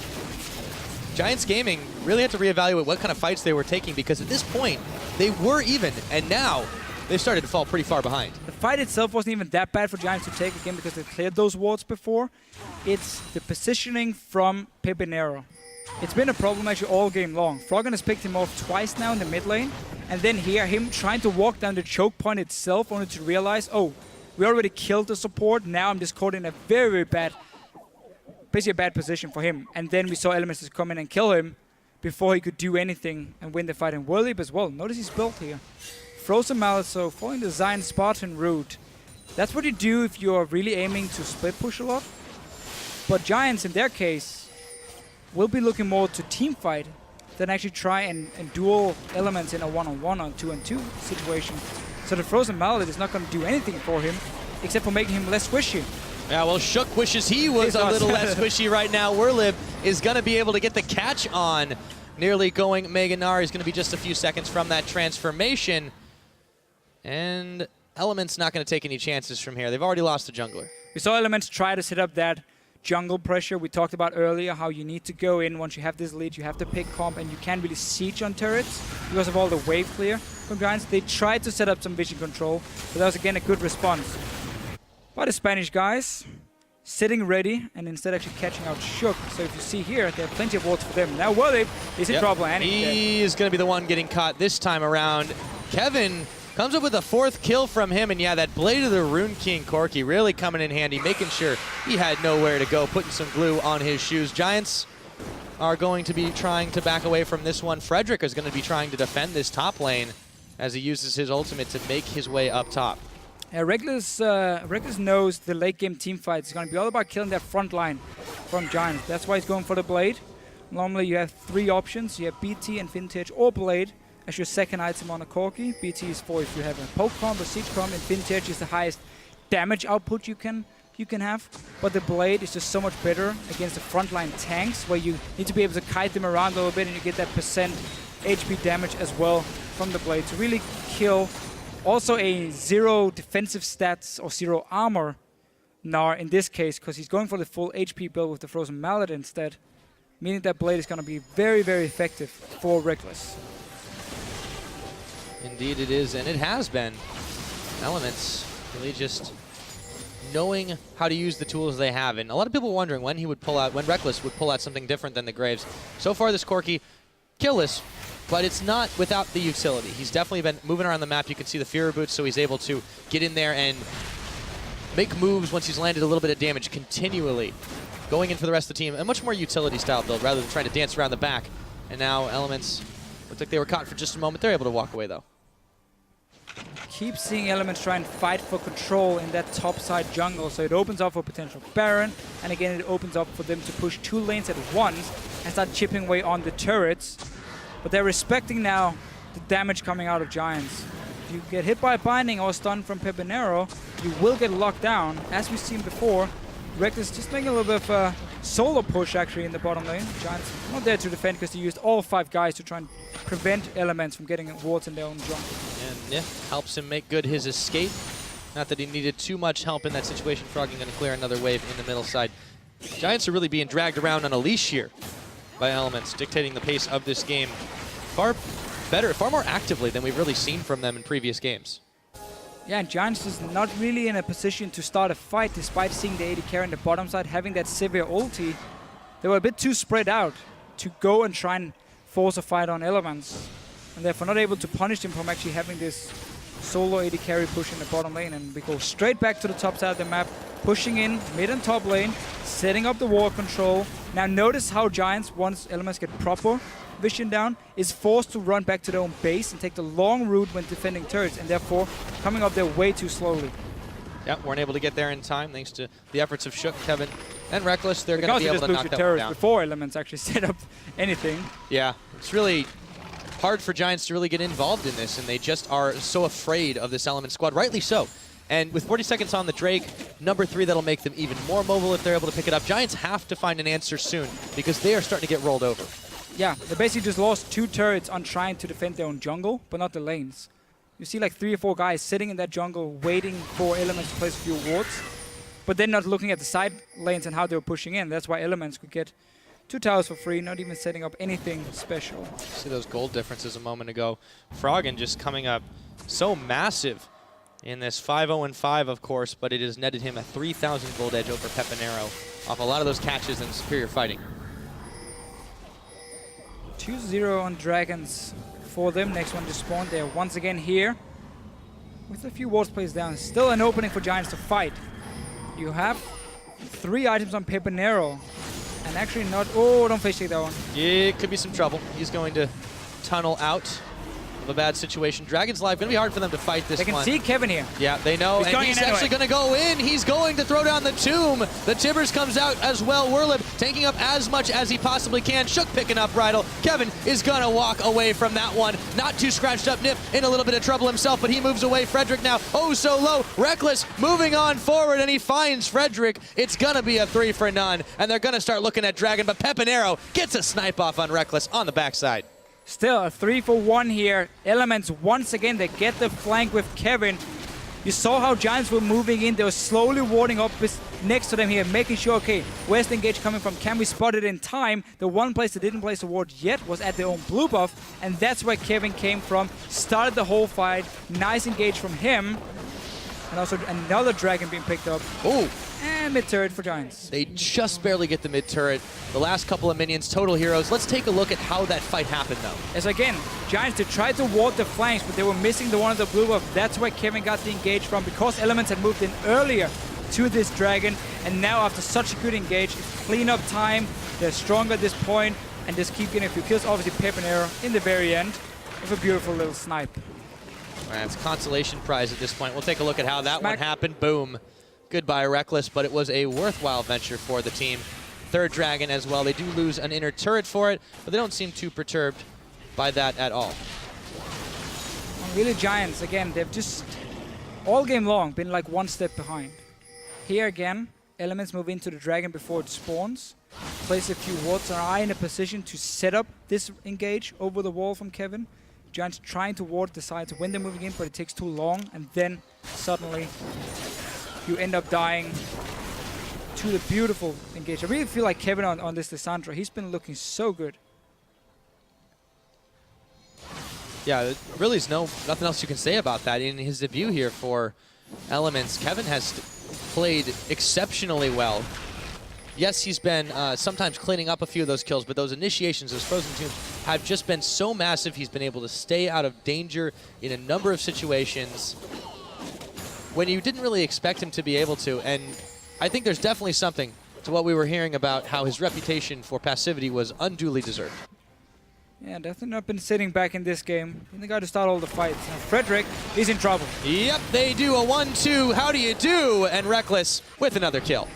Speaker 5: Giants Gaming really had to reevaluate what kind of fights they were taking, because at this point, they were even, and now they started to fall pretty far behind.
Speaker 6: The fight itself wasn't even that bad for Giants to take again because they cleared those wards before. It's the positioning from Pepinero. It's been a problem actually all game long. Froggen has picked him off twice now in the mid lane. And then here, him trying to walk down the choke point itself only to realize, oh, we already killed the support. Now I'm just caught in a very, very bad, basically a bad position for him. And then we saw Elements just come in and kill him before he could do anything and win the fight in Whirlip as well. Notice his build here. Frozen Mallet, so following the Zion Spartan route. That's what you do if you're really aiming to split push a lot. But Giants, in their case, will be looking more to team fight than actually try and duel Elements in a one-on-one or two-on-two situation. So the Frozen Mallet is not going to do anything for him except for making him less squishy.
Speaker 5: Yeah, well, Shook wishes he was a little less squishy right now. Whirlib is going to be able to get the catch on. Nearly going Mega Gnar. He's going to be just a few seconds from that transformation. And Element's not going to take any chances from here. They've already lost the jungler.
Speaker 6: We saw Elements try to set up that jungle pressure we talked about earlier, how you need to go in once you have this lead, you have to pick comp, and you can't really siege on turrets because of all the wave clear from Giants. They tried to set up some vision control, but that was again a good response. But the Spanish guys sitting ready and instead actually catching out Shook. So if you see here, there are plenty of wards for them. Now Whirlip is in trouble. And
Speaker 5: he is going to be the one getting caught this time around. Kevin comes up with a 4th kill from him, and yeah, that Blade of the Rune King Corki really coming in handy, making sure he had nowhere to go, putting some glue on his shoes. Giants are going to be trying to back away from this one. Frederick is going to be trying to defend this top lane as he uses his ultimate to make his way up top.
Speaker 6: Reckless knows the late game team fight is going to be all about killing that front line from Giants. That's why he's going for the Blade. Normally you have 3 options. You have BT and Vintage or Blade as your second item on a Corki. BT is for if you have a poke comp or siege comp, and Vintage is the highest damage output you can have. But the Blade is just so much better against the frontline tanks, where you need to be able to kite them around a little bit, and you get that percent HP damage as well from the Blade to really kill. Also a 0 defensive stats or 0 armor Gnar in this case, because he's going for the full HP build with the Frozen Mallet instead, meaning that Blade is going to be very, very effective for Reckless.
Speaker 5: Indeed it is, and it has been. Elements really just knowing how to use the tools they have, and a lot of people wondering when Reckless would pull out something different than the Graves. So far this Corki, killless, but it's not without the utility. He's definitely been moving around the map. You can see the Fear boots, so he's able to get in there and make moves once he's landed a little bit of damage continually. Going in for the rest of the team, a much more utility style build rather than trying to dance around the back. And now Elements, looked like they were caught for just a moment. They're able to walk away though.
Speaker 6: Keep seeing Elements try and fight for control in that top side jungle, so it opens up for potential Baron, and again it opens up for them to push 2 lanes at once and start chipping away on the turrets. But they're respecting now the damage coming out of Giants. If you get hit by a binding or stun from Pepinero, you will get locked down. As we've seen before, Reckless just making a little bit of a solo push actually in the bottom lane. Giants not there to defend because they used all 5 guys to try and prevent Elements from getting wards in their own jungle.
Speaker 5: And yeah, helps him make good his escape. Not that he needed too much help in that situation. Froggen going to clear another wave in the middle side. Giants are really being dragged around on a leash here by Elements, dictating the pace of this game far better, far more actively than we've really seen from them in previous games.
Speaker 6: Yeah, and Giants is not really in a position to start a fight despite seeing the AD carry on the bottom side, having that severe ulti. They were a bit too spread out to go and try and force a fight on Elements, and therefore not able to punish him from actually having this solo AD carry push in the bottom lane. And we go straight back to the top side of the map, pushing in mid and top lane, setting up the ward control. Now notice how Giants, once Elements get proper vision down, is forced to run back to their own base and take the long route when defending turrets, and therefore coming up there way too slowly.
Speaker 5: Yep, weren't able to get there in time thanks to the efforts of Shook, Kevin, and Reckless. They're going to be able to knock that one down.
Speaker 6: Before Elements actually set up anything.
Speaker 5: Yeah, it's really hard for Giants to really get involved in this, and they just are so afraid of this Element squad, rightly so. And with 40 seconds on the Drake, number 3, that'll make them even more mobile if they're able to pick it up. Giants have to find an answer soon because they are starting to get rolled over.
Speaker 6: Yeah, they basically just lost 2 turrets on trying to defend their own jungle, but not the lanes. You see like 3 or 4 guys sitting in that jungle waiting for Elements to place a few wards, but then not looking at the side lanes and how they were pushing in. That's why Elements could get 2 towers for free, not even setting up anything special.
Speaker 5: See those gold differences a moment ago. Froggen just coming up so massive in this 5-0-5, of course, but it has netted him a 3,000 gold edge over Pepanero off a lot of those catches and superior fighting.
Speaker 6: 2-0 on Dragons for them. Next one to spawn. They're once again here with a few wards placed down. Still an opening for Giants to fight. You have 3 items on Pepanero. And actually not... Oh, don't face take that one.
Speaker 5: Yeah, it could be some trouble. He's going to tunnel out of a bad situation. Dragon's Life, going to be hard for them to fight this
Speaker 6: They can
Speaker 5: one.
Speaker 6: see Kevin here.
Speaker 5: Yeah, they know,
Speaker 6: He's
Speaker 5: and
Speaker 6: going
Speaker 5: he's
Speaker 6: in
Speaker 5: actually
Speaker 6: anyway.
Speaker 5: going to go in. He's going to throw down the tomb. The Tibbers comes out as well. Werlib taking up as much as he possibly can. Shook picking up Bridle. Kevin is going to walk away from that one. Not too scratched up. Nip in a little bit of trouble himself, but he moves away. Frederick now, oh so low. Reckless moving on forward, and he finds Frederick. It's going to be a 3 for none, and they're going to start looking at Dragon, but Pepanero gets a snipe off on Reckless on the backside.
Speaker 6: Still a 3 for 1 here. Elements once again, they get the flank with Kevin. You saw how Giants were moving in. They were slowly warding up next to them here, making sure, okay, where's the engage coming from? Can we spot it in time? The one place that didn't place a ward yet was at their own blue buff, and that's where Kevin came from. Started the whole fight. Nice engage from him. And also another dragon being picked up.
Speaker 5: Oh.
Speaker 6: And mid-turret for Giants.
Speaker 5: They just barely get the mid-turret. The last couple of minions, total heroes. Let's take a look at how that fight happened, though.
Speaker 6: As again, Giants, they tried to ward the flanks, but they were missing the one of the blue buff. That's where Kevin got the engage from, because Elements had moved in earlier to this dragon. And now, after such a good engage, it's clean-up time. They're stronger at this point, and just keep getting a few kills. Obviously, Pepanero in the very end with a beautiful little snipe.
Speaker 5: That's consolation prize at this point. We'll take a look at how that
Speaker 6: Smack.
Speaker 5: one happened. Boom. Goodbye, Reckless, but it was a worthwhile venture for the team. Third dragon as well. They do lose an inner turret for it, but they don't seem too perturbed by that at all.
Speaker 6: And really, Giants, again, they've just all game long been like one step behind. Here again, Elements move into the dragon before it spawns. Place a few wards. Are I in a position to set up this engage over the wall from Kevin? Giants trying to ward, decides when they're moving in, but it takes too long, and then suddenly you end up dying to the beautiful engage. I really feel like Kevin on this Lissandra, he's been looking so good.
Speaker 5: Yeah, really is nothing else you can say about that. In his debut here for Elements, Kevin has played exceptionally well. Yes, he's been sometimes cleaning up a few of those kills, but those initiations, those frozen tombs, have just been so massive. He's been able to stay out of danger in a number of situations when you didn't really expect him to be able to. And I think there's definitely something to what we were hearing about how his reputation for passivity was unduly deserved.
Speaker 6: Yeah, definitely not been sitting back in this game. Been the guy to start all the fights. Now Frederick is in trouble.
Speaker 5: Yep, they do a 1-2. How do you do? And Reckless with another kill.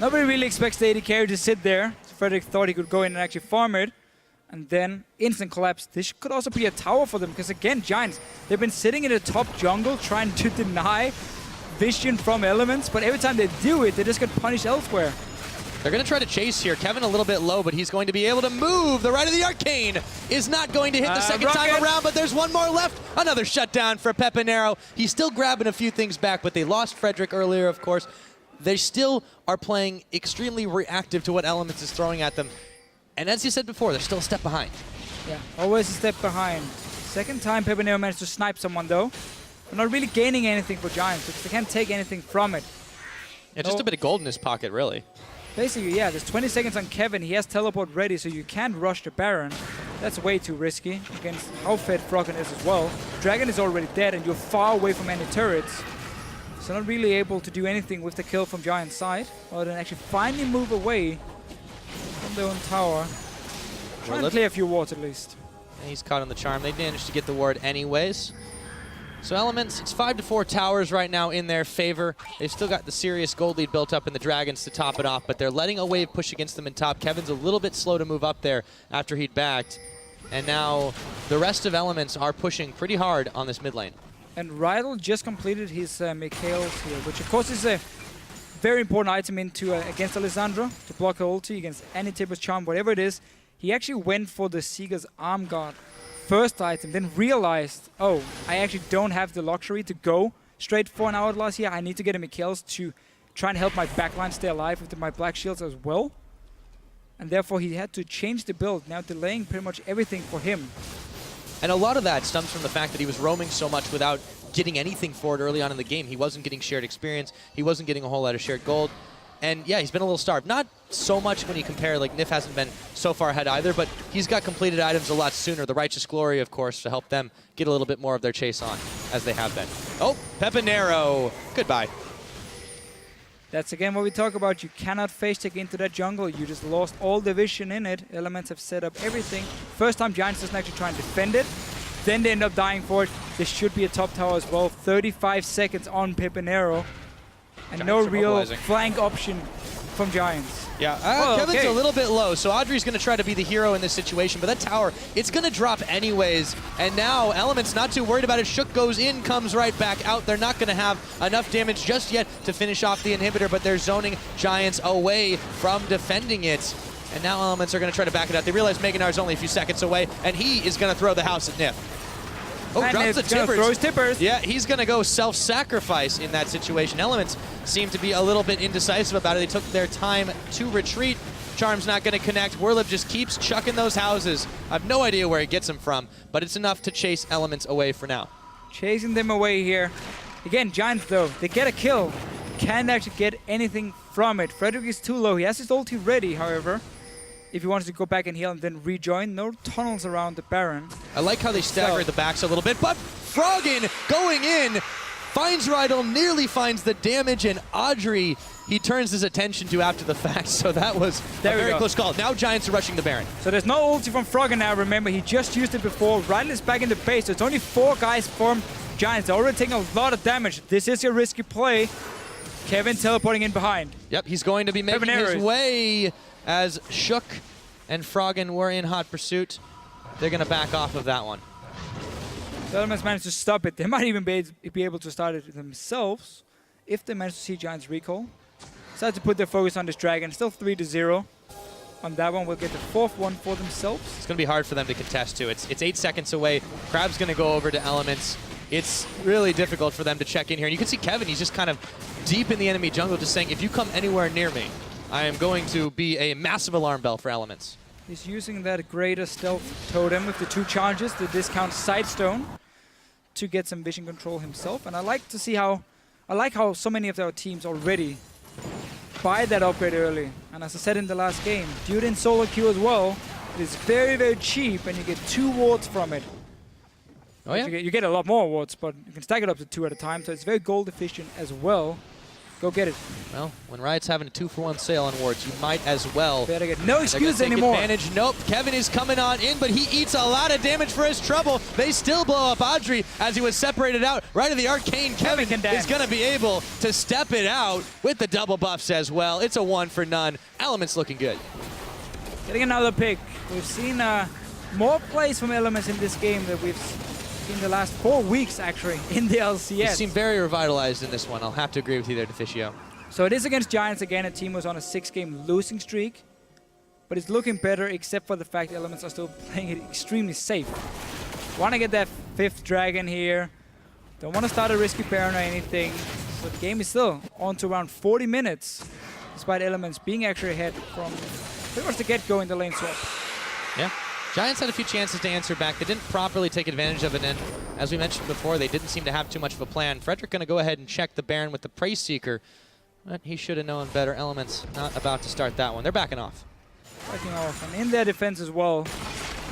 Speaker 6: Nobody really expects the AD carry to sit there. So Frederick thought he could go in and actually farm it. And then instant collapse. This could also be a tower for them, because again, Giants, they've been sitting in the top jungle trying to deny vision from Elements, but every time they do it, they just get punished elsewhere.
Speaker 5: They're going to try to chase here. Kevin a little bit low, but he's going to be able to move. The Rite of the Arcane is not going to hit the second time
Speaker 6: rocket.
Speaker 5: around, but there's one more left. Another shutdown for Pepanero. He's still grabbing a few things back, but they lost Frederick earlier, of course. They still are playing extremely reactive to what Elements is throwing at them. And as you said before, they're still a step behind.
Speaker 6: Yeah, always a step behind. Second time Pepanero managed to snipe someone though. But not really gaining anything for Giants, because they can't take anything from it.
Speaker 5: Yeah, just a bit of gold in his pocket, really.
Speaker 6: Basically, yeah, there's 20 seconds on Kevin. He has teleport ready, so you can't rush the Baron. That's way too risky against how fed Froggen is as well. Dragon is already dead, and you're far away from any turrets. So not really able to do anything with the kill from Giant's side, other than actually finally move away from their own tower. Try and clear a few wards at least.
Speaker 5: And he's caught on the charm. They managed to get the ward anyways. So Elements, it's 5-4 towers right now in their favor. They've still got the serious gold lead built up in the Dragons to top it off, but they're letting a wave push against them in top. Kevin's a little bit slow to move up there after he'd backed. And now the rest of Elements are pushing pretty hard on this mid lane.
Speaker 6: And Rydell just completed his Mikhails here, which of course is a very important item into against Alessandra to block her ulti against any Tibbers charm, whatever it is. He actually went for the Seeger's Arm Guard first item, then realized, oh, I actually don't have the luxury to go straight for an Hourglass here. I need to get a Mikhails to try and help my backline stay alive with my Black Shields as well. and therefore he had to change the build, now delaying pretty much everything for him.
Speaker 5: And a lot of that stems from the fact that he was roaming so much without getting anything for it early on in the game. He wasn't getting shared experience. He wasn't getting a whole lot of shared gold. And yeah, he's been a little starved. Not so much when you compare, like Nif hasn't been so far ahead either, but he's got completed items a lot sooner. The Righteous Glory, of course, to help them get a little bit more of their chase on, as they have been. Oh, Pepinero. Goodbye.
Speaker 6: That's again what we talk about. You cannot face check into that jungle. You just lost all the vision in it. Elements have set up everything. First time Giants doesn't actually try and defend it. Then they end up dying for it. This should be a top tower as well. 35 seconds on Pepinero. And
Speaker 5: Giants
Speaker 6: no
Speaker 5: are
Speaker 6: real
Speaker 5: mobilizing.
Speaker 6: flank option from Giants.
Speaker 5: Yeah,
Speaker 6: Oh,
Speaker 5: Kevin's
Speaker 6: okay.
Speaker 5: a little bit low, so Audrey's going to try to be the hero in this situation, but that tower, it's going to drop anyways, and now Element's not too worried about it. Shook goes in, comes right back out. They're not going to have enough damage just yet to finish off the inhibitor, but they're zoning Giants away from defending it. And now Elements are going to try to back it out. They realize Meganar's only a few seconds away, and he is going to throw the house at Nif. Oh,
Speaker 6: And
Speaker 5: drops the
Speaker 6: it's gonna
Speaker 5: tippers.
Speaker 6: throw his tippers.
Speaker 5: Yeah, he's going to go self-sacrifice in that situation. Elements seem to be a little bit indecisive about it. They took their time to retreat. Charm's not going to connect. Werlip just keeps chucking those houses. I have no idea where he gets them from, but it's enough to chase Elements away for now.
Speaker 6: Chasing them away here. Again, Giants though, they get a kill. Can't actually get anything from it. Frederick is too low. He has his ulti ready, however. If he wants to go back and heal and then rejoin, no tunnels around the Baron.
Speaker 5: I like how they staggered the backs a little bit, but Froggen going in, finds Rydell, nearly finds the damage, and Audrey, he turns his attention to after the fact, so that was
Speaker 6: There
Speaker 5: a
Speaker 6: we
Speaker 5: very
Speaker 6: go.
Speaker 5: close call. Now Giants are rushing the Baron.
Speaker 6: So there's no ulti from Froggen now, remember, he just used it before. Rydell is back in the base, so it's only 4 guys from Giants. They're already taking a lot of damage. This is a risky play. Kevin teleporting in behind.
Speaker 5: Yep, he's going to be making his
Speaker 6: Pepinero.
Speaker 5: way as Shook and Froggen were in hot pursuit. They're going to back off of that one.
Speaker 6: The Elements managed to stop it. They might even be able to start it themselves if they manage to see Giants recall. Decide to put their focus on this dragon. Still 3-0 on that one. We'll get the 4th one for themselves.
Speaker 5: It's going to be hard for them to contest too. It's 8 seconds away. Crab's going to go over to Elements. It's really difficult for them to check in here. And you can see Kevin, he's just kind of deep in the enemy jungle, just saying, if you come anywhere near me, I am going to be a massive alarm bell for Elements.
Speaker 6: He's using that greater stealth totem with the 2 charges, the discount Sidestone, to get some vision control himself. And I like to see how, so many of our teams already buy that upgrade early. And as I said in the last game, do it in solo queue as well. It is very, very cheap, and you get 2 wards from it.
Speaker 5: Oh yeah?
Speaker 6: You get a lot more wards, but you can stack it up to 2 at a time, so it's very gold efficient as well. Go get it.
Speaker 5: Well, when Riot's having a 2-for-1 sale on wards, you might as well.
Speaker 6: Better get no
Speaker 5: They're gonna
Speaker 6: excuse
Speaker 5: take
Speaker 6: anymore.
Speaker 5: advantage. Nope, Kevin is coming on in, but he eats a lot of damage for his trouble. They still blow up Audrey as he was separated out. Right of the arcane, Kevin
Speaker 6: can
Speaker 5: is
Speaker 6: dance.
Speaker 5: going to be able to step it out with the double buffs as well. It's a 1 for none. Elements looking good.
Speaker 6: Getting another pick. We've seen more plays from Elements in this game that we've seen the last 4 weeks, actually, in the
Speaker 5: He
Speaker 6: LCS.
Speaker 5: seemed very revitalized in this one. I'll have to agree with you there, Deficio.
Speaker 6: So it is against Giants again. A team was on a 6-game losing streak. But it's looking better, except for the fact Elements are still playing it extremely safe. Want to get that 5th dragon here. Don't want to start a risky Baron or anything. So the game is still on to around 40 minutes, despite Elements being actually ahead from pretty much the get-go in the lane swap.
Speaker 5: Yeah. Giants had a few chances to answer back. They didn't properly take advantage of it, and as we mentioned before, they didn't seem to have too much of a plan. Frederick going to go ahead and check the Baron with the Praise Seeker, but he should have known better. Elements not about to start that one. They're backing off.
Speaker 6: Backing off. And in their defense as well,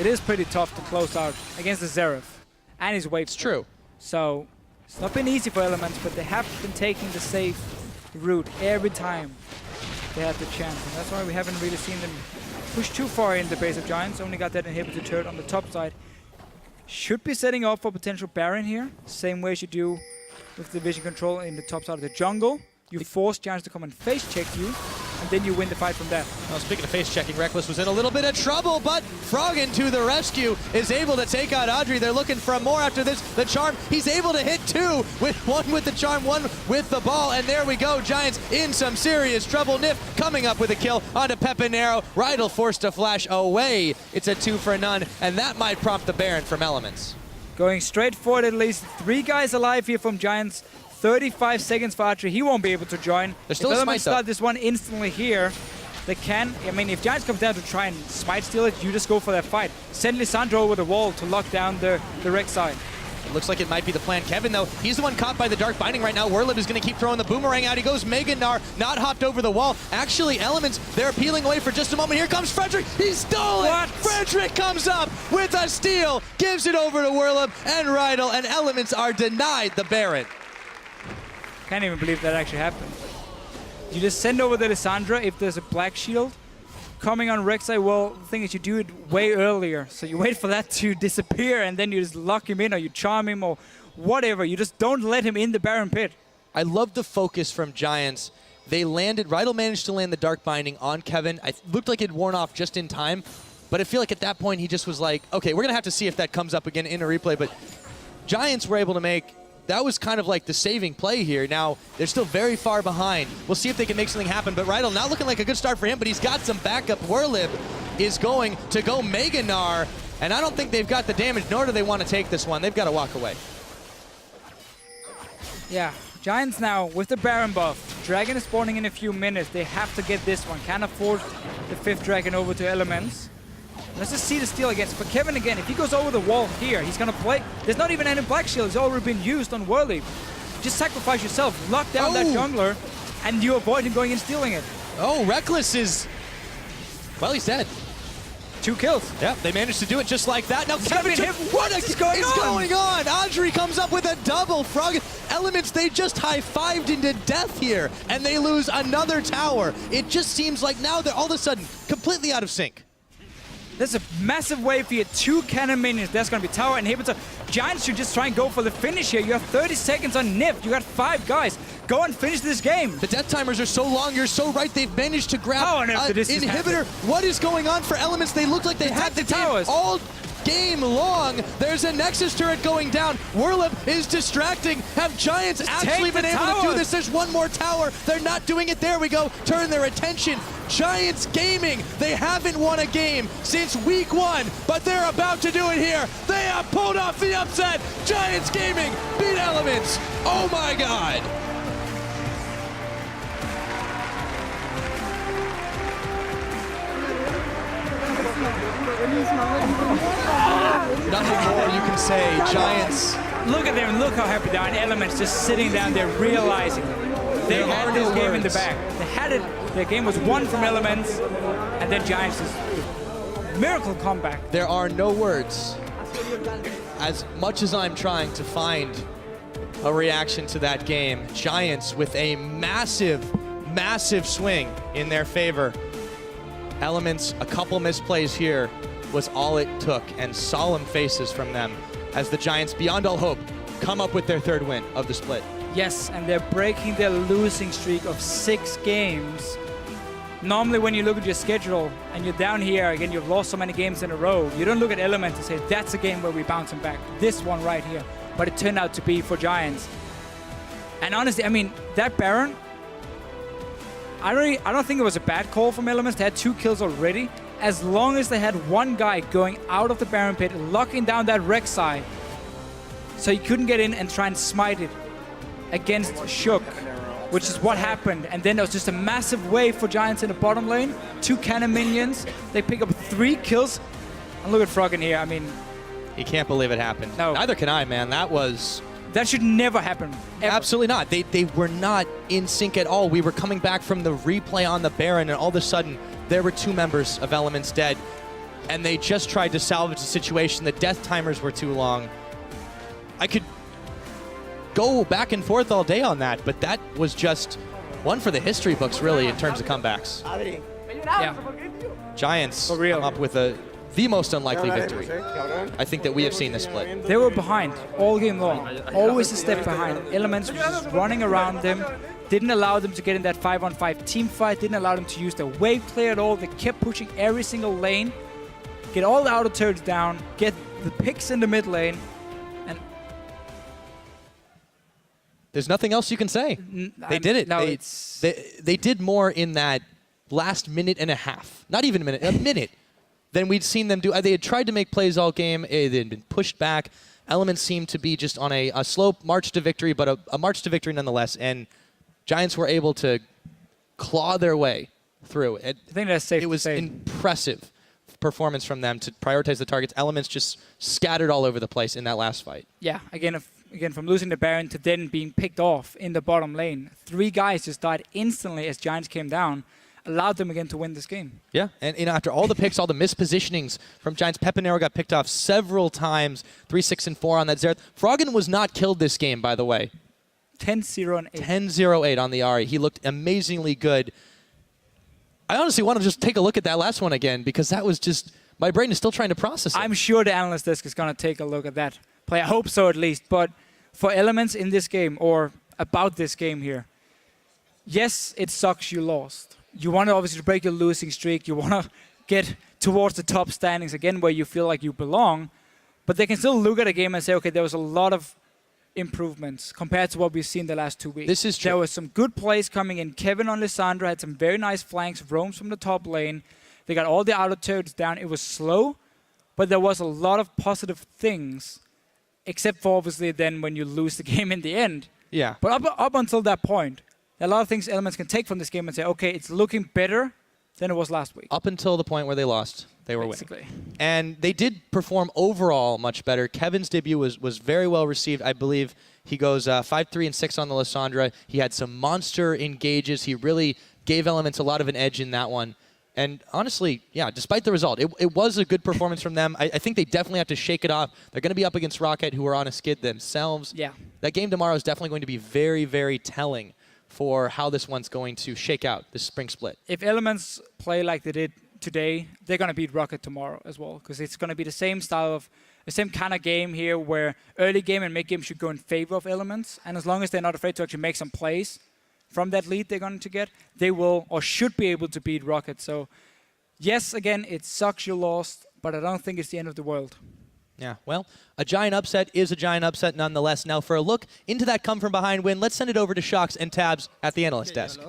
Speaker 6: it is pretty tough to close out against the Xerath and his wave.
Speaker 5: It's true.
Speaker 6: So it's not been easy for Elements, but they have been taking the safe route every time they had the chance. And that's why we haven't really seen them push too far in the base of Giants. Only got that inhibitor turret on the top side. Should be setting up for potential Baron here. Same way as you do with the vision control in the top side of the jungle. You force Giants to come and face check you, and then you win the fight from there.
Speaker 5: Well, speaking of face checking, Reckless was in a little bit of trouble, but Froggen to the rescue is able to take out Audrey. They're looking for more after this. The charm, he's able to hit 2 with 1 with the charm, 1 with the ball, and there we go. Giants in some serious trouble. Nif coming up with a kill onto Pepinero. Rydell forced to flash away. It's a 2 for none, and that might prompt the Baron from Elements.
Speaker 6: Going straight forward, at least 3 guys alive here from Giants. 35 seconds for Archer. He won't be able to join.
Speaker 5: There's still
Speaker 6: if
Speaker 5: a
Speaker 6: Elements
Speaker 5: smite, though.
Speaker 6: start this one instantly here, they can. I mean, if Giants comes down to try and smite steal it, you just go for that fight. Send Lissandra over the wall to lock down the Rek'Sai.
Speaker 5: It looks like it might be the plan. Kevin, though, he's the one caught by the Dark Binding right now. Werlib is going to keep throwing the boomerang out. He goes Mega Gnar, not hopped over the wall. Actually, Elements, they're peeling away for just a moment. Here comes Frederick. He stole it.
Speaker 6: What?
Speaker 5: Frederick comes up with a steal, gives it over to Werlib and Rydal, and Elements are denied the Baron.
Speaker 6: Can't even believe that actually happened. You just send over the Lissandra if there's a Black Shield coming on Rek'Sai. Well, the thing is, you do it way earlier. So you wait for that to disappear, and then you just lock him in, or you charm him, or whatever. You just don't let him in the Baron Pit.
Speaker 5: I love the focus from Giants. They landed, Rydal managed to land the Dark Binding on Kevin. It looked like it worn off just in time, but I feel like at that point he just was like, okay, we're going to have to see if that comes up again in a replay. But Giants were able to make, that was kind of like the saving play here. Now, they're still very far behind. We'll see if they can make something happen, but Rydal not looking like a good start for him, but he's got some backup. Werlib is going to go Mega Gnar, and I don't think they've got the damage, nor do they want to take this one. They've got to walk away.
Speaker 6: Yeah, Giants now with the Baron buff. Dragon is spawning in a few minutes. They have to get this one. Can't afford the 5th Dragon over to Elements. Let's just see the steal against. For Kevin again, if he goes over the wall here, he's going to play. There's not even any Black Shield. It's already been used on Werlib. Just sacrifice yourself. Lock down that jungler, and you avoid him going and stealing it.
Speaker 5: Oh, Reckless is, well, he's dead.
Speaker 6: 2 kills.
Speaker 5: Yeah, they managed to do it just like that. Now Kevin,
Speaker 6: What is going on?
Speaker 5: Audrey comes up with a double. Frog Elements, they just high-fived into death here, and they lose another tower. It just seems like now they're all of a sudden completely out of sync.
Speaker 6: There's a massive wave here. 2 cannon minions. That's going to be tower inhibitor. Giants should just try and go for the finish here. You have 30 seconds on Nif. You got 5 guys. Go and finish this game.
Speaker 5: The death timers are so long. You're so right. They've managed to grab
Speaker 6: How on earth did this just
Speaker 5: inhibitor.
Speaker 6: happen?
Speaker 5: What is going on for Elements? They look like they had the towers all game long. There's a Nexus turret going down. Werlib is distracting. Have Giants actually been able to do this? There's one more tower. They're not doing it. There we go. Turn their attention. Giants Gaming, they haven't won a game since week 1, but they're about to do it here. They have pulled off the upset. Giants Gaming beat Elements. Oh my God. Nothing more you can say. Giants.
Speaker 6: Look at them. Look how happy they are. And Elements just sitting down there realizing they had this game in the bag. They had it. Their game was won from Elements, and then Giants just miracle comeback.
Speaker 5: There are no words. As much as I'm trying to find a reaction to that game, Giants with a massive, massive swing in their favor. Elements, a couple misplays here was all it took, and solemn faces from them as the Giants, beyond all hope, come up with their 3rd win of the split.
Speaker 6: Yes, and they're breaking their losing streak of 6 games. Normally when you look at your schedule and you're down here, again, you've lost so many games in a row, you don't look at Elements and say, that's a game where we're bouncing back. This one right here. But it turned out to be for Giants. And honestly, I mean, that Baron, I don't think it was a bad call from Elements. They had 2 kills already. As long as they had one guy going out of the Baron Pit, locking down that Rek'Sai, so he couldn't get in and try and smite it against Shook, which is what happened. And then there was just a massive wave for Giants in the bottom lane. 2 cannon minions. They pick up 3 kills. And look at Froggen here. I mean,
Speaker 5: he can't believe it happened.
Speaker 6: No.
Speaker 5: Neither can I, man.
Speaker 6: That should never happen. Ever.
Speaker 5: Absolutely not. They were not in sync at all. We were coming back from the replay on the Baron, and all of a sudden, there were 2 members of Elements dead. And they just tried to salvage the situation. The death timers were too long. I could go back and forth all day on that, but that was just one for the history books, really, in terms of comebacks.
Speaker 6: Yeah.
Speaker 5: Giants
Speaker 6: For real.
Speaker 5: come up with the most unlikely victory I think that we have seen this split.
Speaker 6: They were behind all game long. Always a step behind. Elements was just running around them. Didn't allow them to get in that 5-on-5 team fight. Didn't allow them to use their wave play at all. They kept pushing every single lane. Get all the outer turrets down. Get the picks in the mid lane. And
Speaker 5: There's nothing else you can say. They did it.
Speaker 6: No,
Speaker 5: They did more in that last minute and a half. Not even a minute than we'd seen them do. They had tried to make plays all game. They had been pushed back. Elements seemed to be just on a slow march to victory, but a march to victory nonetheless. And Giants were able to claw their way through.
Speaker 6: I think that's safe
Speaker 5: It
Speaker 6: to
Speaker 5: was
Speaker 6: say.
Speaker 5: impressive performance from them to prioritize the targets. Elements just scattered all over the place in that last fight.
Speaker 6: Yeah, again, from losing the Baron to then being picked off in the bottom lane, 3 guys just died instantly as Giants came down, allowed them again to win this game.
Speaker 5: Yeah, and after all the picks, all the mispositionings from Giants, Pepinero got picked off several times, 3, 6, and 4 on that Xerath. Froggen was not killed this game, by the way.
Speaker 6: 10-0 and 8.
Speaker 5: 10-0-8 on the Ahri. He looked amazingly good. I honestly want to just take a look at that last one again because that was just, my brain is still trying to process it.
Speaker 6: I'm sure the analyst desk is going to take a look at that play. I hope so at least. But for Elements in this game, or about this game here, yes, it sucks you lost. You want to obviously break your losing streak. You want to get towards the top standings again where you feel like you belong. But they can still look at a game and say, okay, there was a lot of improvements compared to what we've seen the last 2 weeks.
Speaker 5: This is true.
Speaker 6: There was some good plays coming in. Kevin on Lissandra had some very nice flanks, roams from the top lane. They got all the outer turrets down. It was slow, but there was a lot of positive things, except for obviously then when you lose the game in the end.
Speaker 5: Yeah.
Speaker 6: But up until that point, there are a lot of things Elements can take from this game and say, okay, it's looking better than it was last week.
Speaker 5: Up until the point where they lost, they were
Speaker 6: Basically.
Speaker 5: winning. And they did perform overall much better. Kevin's debut was very well received. I believe he goes 5, 3, and 6 on the Lissandra. He had some monster engages. He really gave Elements a lot of an edge in that one. And honestly, yeah, despite the result, it was a good performance from them. I think they definitely have to shake it off. They're going to be up against Rocket, who are on a skid themselves.
Speaker 6: Yeah.
Speaker 5: That game tomorrow is definitely going to be very, very telling for how this one's going to shake out, this spring split.
Speaker 6: If Elements play like they did today, they're going to beat Rocket tomorrow as well, because it's going to be the same style of, the same kind of game here where early game and mid game should go in favor of Elements, and as long as they're not afraid to actually make some plays from that lead they're going to get, they will or should be able to beat Rocket. So yes, again, it sucks you lost, but I don't think it's the end of the world.
Speaker 5: Yeah, well, a giant upset is a giant upset nonetheless. Now, for a look into that come-from-behind win, let's send it over to Shocks and Tabs at the analyst desk.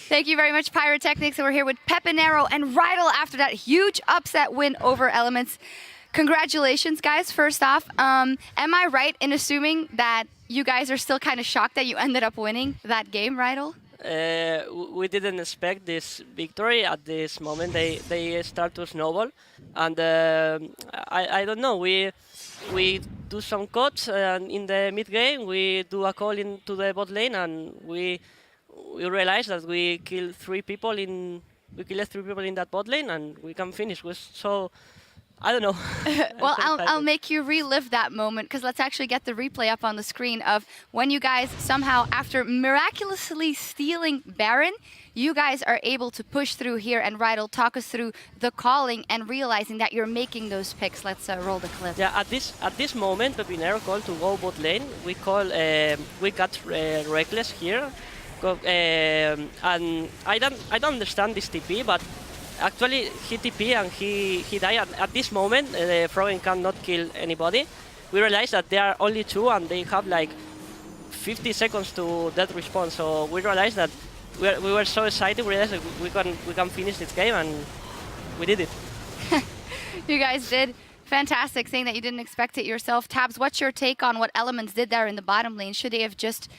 Speaker 2: Thank you very much, Pyrotechnics. And we're here with Pepinero and Rydell after that huge upset win over Elements. Congratulations, guys, first off. Am I right in assuming that you guys are still kind of shocked that you ended up winning that game, Rydell?
Speaker 7: We didn't expect this victory at this moment. They start to snowball, and I don't know. We do some cuts in the mid game. We do a call into the bot lane, and we realize that we killed 3 people in that bot lane, and we can finish with so. I don't know.
Speaker 2: Well, I'll make you relive that moment, because let's actually get the replay up on the screen of when you guys somehow, after miraculously stealing Baron, you guys are able to push through here. And Rydell, talk us through the calling and realizing that you're making those picks. Let's roll the clip.
Speaker 7: Yeah, at this moment, Pepinero called to go bot lane. We got Reckless here, and I don't understand this TP, but. Actually, he TP and he died. At this moment, Froggen cannot kill anybody. We realized that there are only 2 and they have like 50 seconds to death respawn. So we realized that we were so excited. We realized that we can finish this game, and we did it.
Speaker 2: You guys did fantastic, saying that you didn't expect it yourself. Tabs, what's your take on what Elements did there in the bottom lane? Should they have just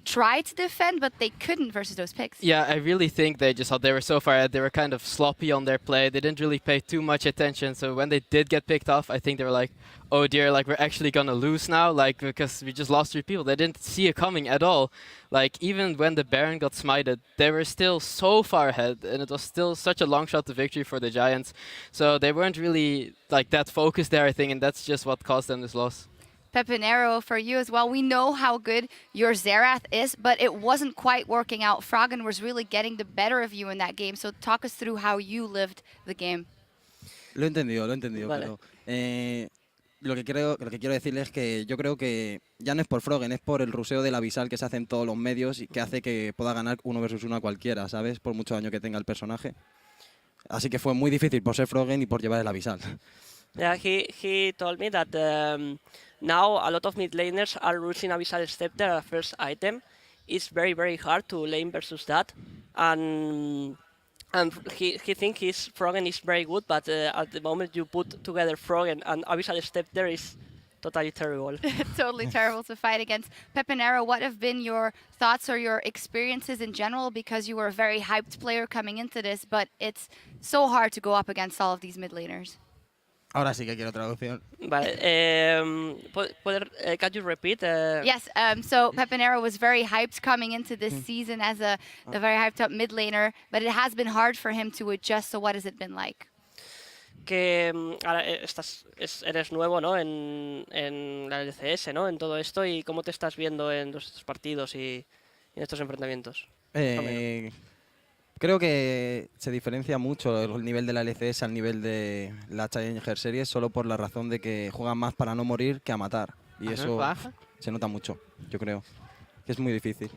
Speaker 2: tried to defend, but they couldn't versus those picks?
Speaker 4: Yeah, I really think they just thought they were so far ahead. They were kind of sloppy on their play. They didn't really pay too much attention. So when they did get picked off, I think they were like, oh dear, like we're actually going to lose now, like because we just lost 3 people. They didn't see it coming at all. Like even when the Baron got smited, they were still so far ahead, and it was still such a long shot to victory for the Giants. So they weren't really like that focused there, I think, and that's just what caused them this loss.
Speaker 2: Pepinero, for you as well. We know how good your Xerath is, but it wasn't quite working out. Froggen was really getting the better of you in that game. So talk us through how you lived the game.
Speaker 8: Lo he entendido,
Speaker 7: Vale.
Speaker 8: pero lo que quiero decirle es que yo creo que ya no es por Froggen, es por el ruseo del avisal que se hace en todos los medios y que hace que pueda ganar 1 versus 1 a cualquiera, ¿sabes? Por mucho daño que tenga el personaje. Así que fue muy difícil por ser Froggen y por llevar el avisal.
Speaker 7: Yeah, he told me that now a lot of mid laners are using Abyssal Scepter as first item. It's very, very hard to lane versus that. And he thinks Froggen is very good, but at the moment you put together Froggen and Abyssal Scepter is totally terrible.
Speaker 2: Totally terrible to fight against. Pepinero, what have been your thoughts or your experiences in general? Because you were a very hyped player coming into this, but it's so hard to go up against all of these mid laners.
Speaker 8: Ahora sí que quiero traducción.
Speaker 7: Vale, can you repeat?
Speaker 2: Yes, so Pepinero was very hyped coming into this season as a very hyped up mid laner, but it has been hard for him to adjust. So what has it been like?
Speaker 7: Que ahora eres nuevo, ¿no? En la LCS, ¿no? En todo esto, y cómo te estás viendo en estos partidos y en estos enfrentamientos.
Speaker 8: Creo que se diferencia mucho el nivel de la LCS al nivel de la Challenger Series solo por la razón de que juegan más para no morir que a matar. Y eso se nota mucho, yo creo. Que es muy difícil.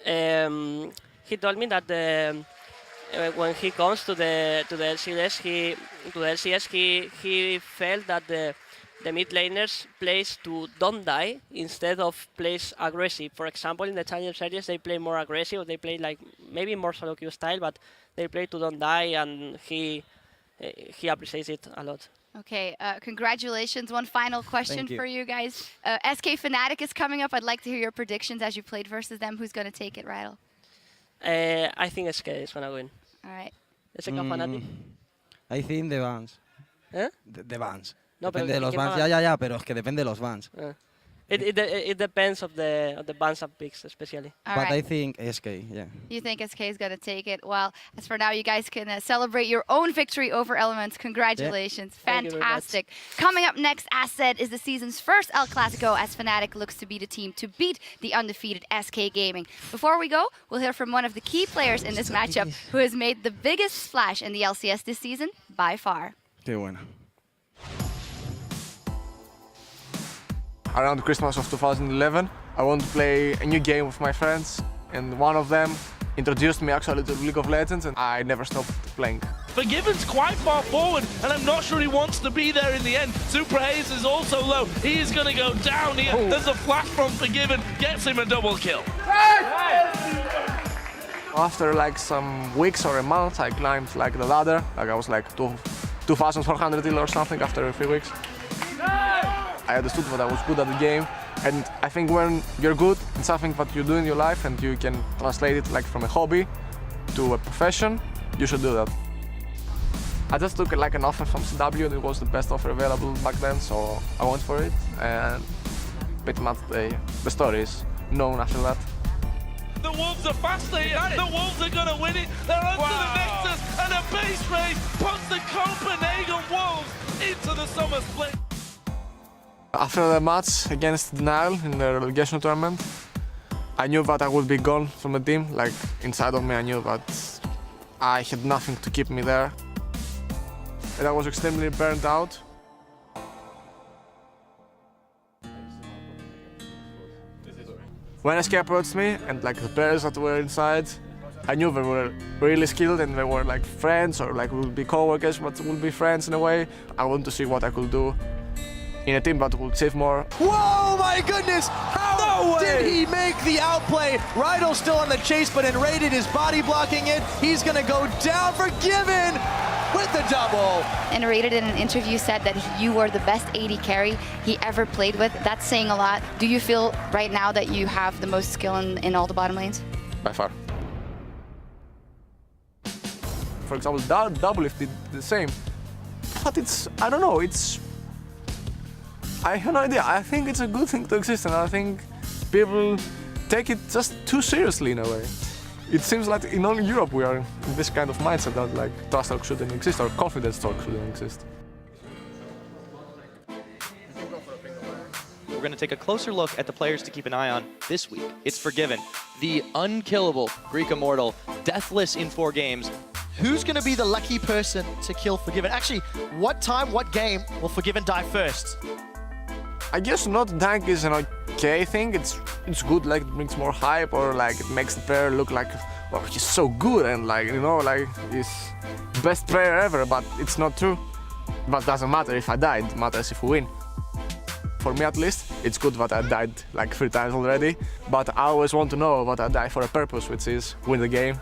Speaker 7: He told me that when he comes to the LCS, he felt that the mid laners plays to don't die instead of plays aggressive. For example, in the Challenger Series, they play more aggressive. They play like maybe more solo queue style, but they play to don't die, and he appreciates it a lot.
Speaker 2: Okay, congratulations. One final question
Speaker 8: Thank you.
Speaker 2: for you guys. SK Fnatic is coming up. I'd like to hear your predictions as you played versus them. Who's going to take it, Rydell?
Speaker 7: I think SK is gonna win.
Speaker 2: All right.
Speaker 7: SK Fnatic.
Speaker 8: I think the bans.
Speaker 7: ¿Eh?
Speaker 8: The bans.
Speaker 7: No, pero
Speaker 8: Depende de los
Speaker 7: ¿quién
Speaker 8: bans.
Speaker 7: va?
Speaker 8: Ya, pero es que depende de los bans.
Speaker 7: It depends of the bans and picks, especially.
Speaker 2: All
Speaker 8: But
Speaker 2: right.
Speaker 8: I think SK, yeah.
Speaker 2: You think SK is going to take it? Well, as for now, you guys can celebrate your own victory over Elements. Congratulations.
Speaker 7: Thank you very much.
Speaker 2: Fantastic. Coming up next, as said, is the season's first El Clasico as Fnatic looks to be the team to beat the undefeated SK Gaming. Before we go, we'll hear from one of the key players in this matchup who has made the biggest splash in the LCS this season by far.
Speaker 8: Qué buena.
Speaker 9: Around Christmas of 2011, I wanted to play a new game with my friends, and one of them introduced me actually to League of Legends, and I never stopped playing.
Speaker 10: Forgiven's quite far forward, and I'm not sure he wants to be there in the end. Super Hayes is also low. He is going to go down here. There's a flash from Forgiven, gets him a double kill.
Speaker 9: After like some weeks or a month, I climbed like the ladder. Like I was like 2,400 ill or something after a few weeks. I understood that I was good at the game, and I think when you're good in something that you do in your life and you can translate it like from a hobby to a profession, you should do that. I just took like an offer from CW, and it was the best offer available back then, so I went for it, and pretty much the story is known after that.
Speaker 10: The Wolves are faster here. The Wolves are going to win it. They're onto the Nexus, and a base race puts the Copenhagen Wolves into the summer split.
Speaker 9: After the match against Denial in the relegation tournament, I knew that I would be gone from the team. Like inside of me, I knew that I had nothing to keep me there. And I was extremely burnt out. When SK approached me and like the players that were inside, I knew they were really skilled and they were like friends or like would be co-workers, but would be friends in a way. I wanted to see what I could do in a team that would save more.
Speaker 11: Whoa, my goodness! How did he make the outplay? Rydell's still on the chase, but Enrated is body blocking it. He's gonna go down. Forgiven with the double.
Speaker 2: And Rated in an interview said that you were the best AD carry he ever played with. That's saying a lot. Do you feel right now that you have the most skill in all the bottom lanes?
Speaker 9: By far. For example, Doublelift did the same. But I don't know, I have no idea. I think it's a good thing to exist, and I think people take it just too seriously in a way. It seems like in all Europe we are in this kind of mindset that like trust talk shouldn't exist or confidence talk shouldn't exist.
Speaker 12: We're going to take a closer look at the players to keep an eye on this week. It's Forgiven, the unkillable Greek Immortal, deathless in 4 games.
Speaker 3: Who's going to be the lucky person to kill Forgiven? Actually, what time, what game will Forgiven die first?
Speaker 9: I guess not dying is an okay thing. It's good, like it brings more hype or like it makes the player look like, well, he's so good and like, you know, like he's best player ever, but it's not true. But doesn't matter if I died, it matters if we win. For me at least, it's good that I died like 3 times already, but I always want to know that I die for a purpose, which is win the game.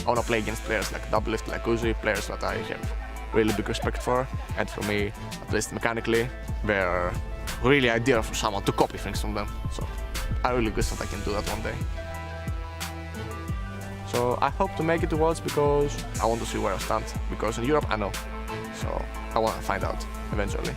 Speaker 9: I want to play against players like Doublelift, like Uzi, players that I have really big respect for. And for me, at least mechanically, they're really ideal for someone to copy things from them. So I really wish that I can do that one day. So I hope to make it to Worlds because I want to see where I stand. Because in Europe, I know. So I want to find out eventually.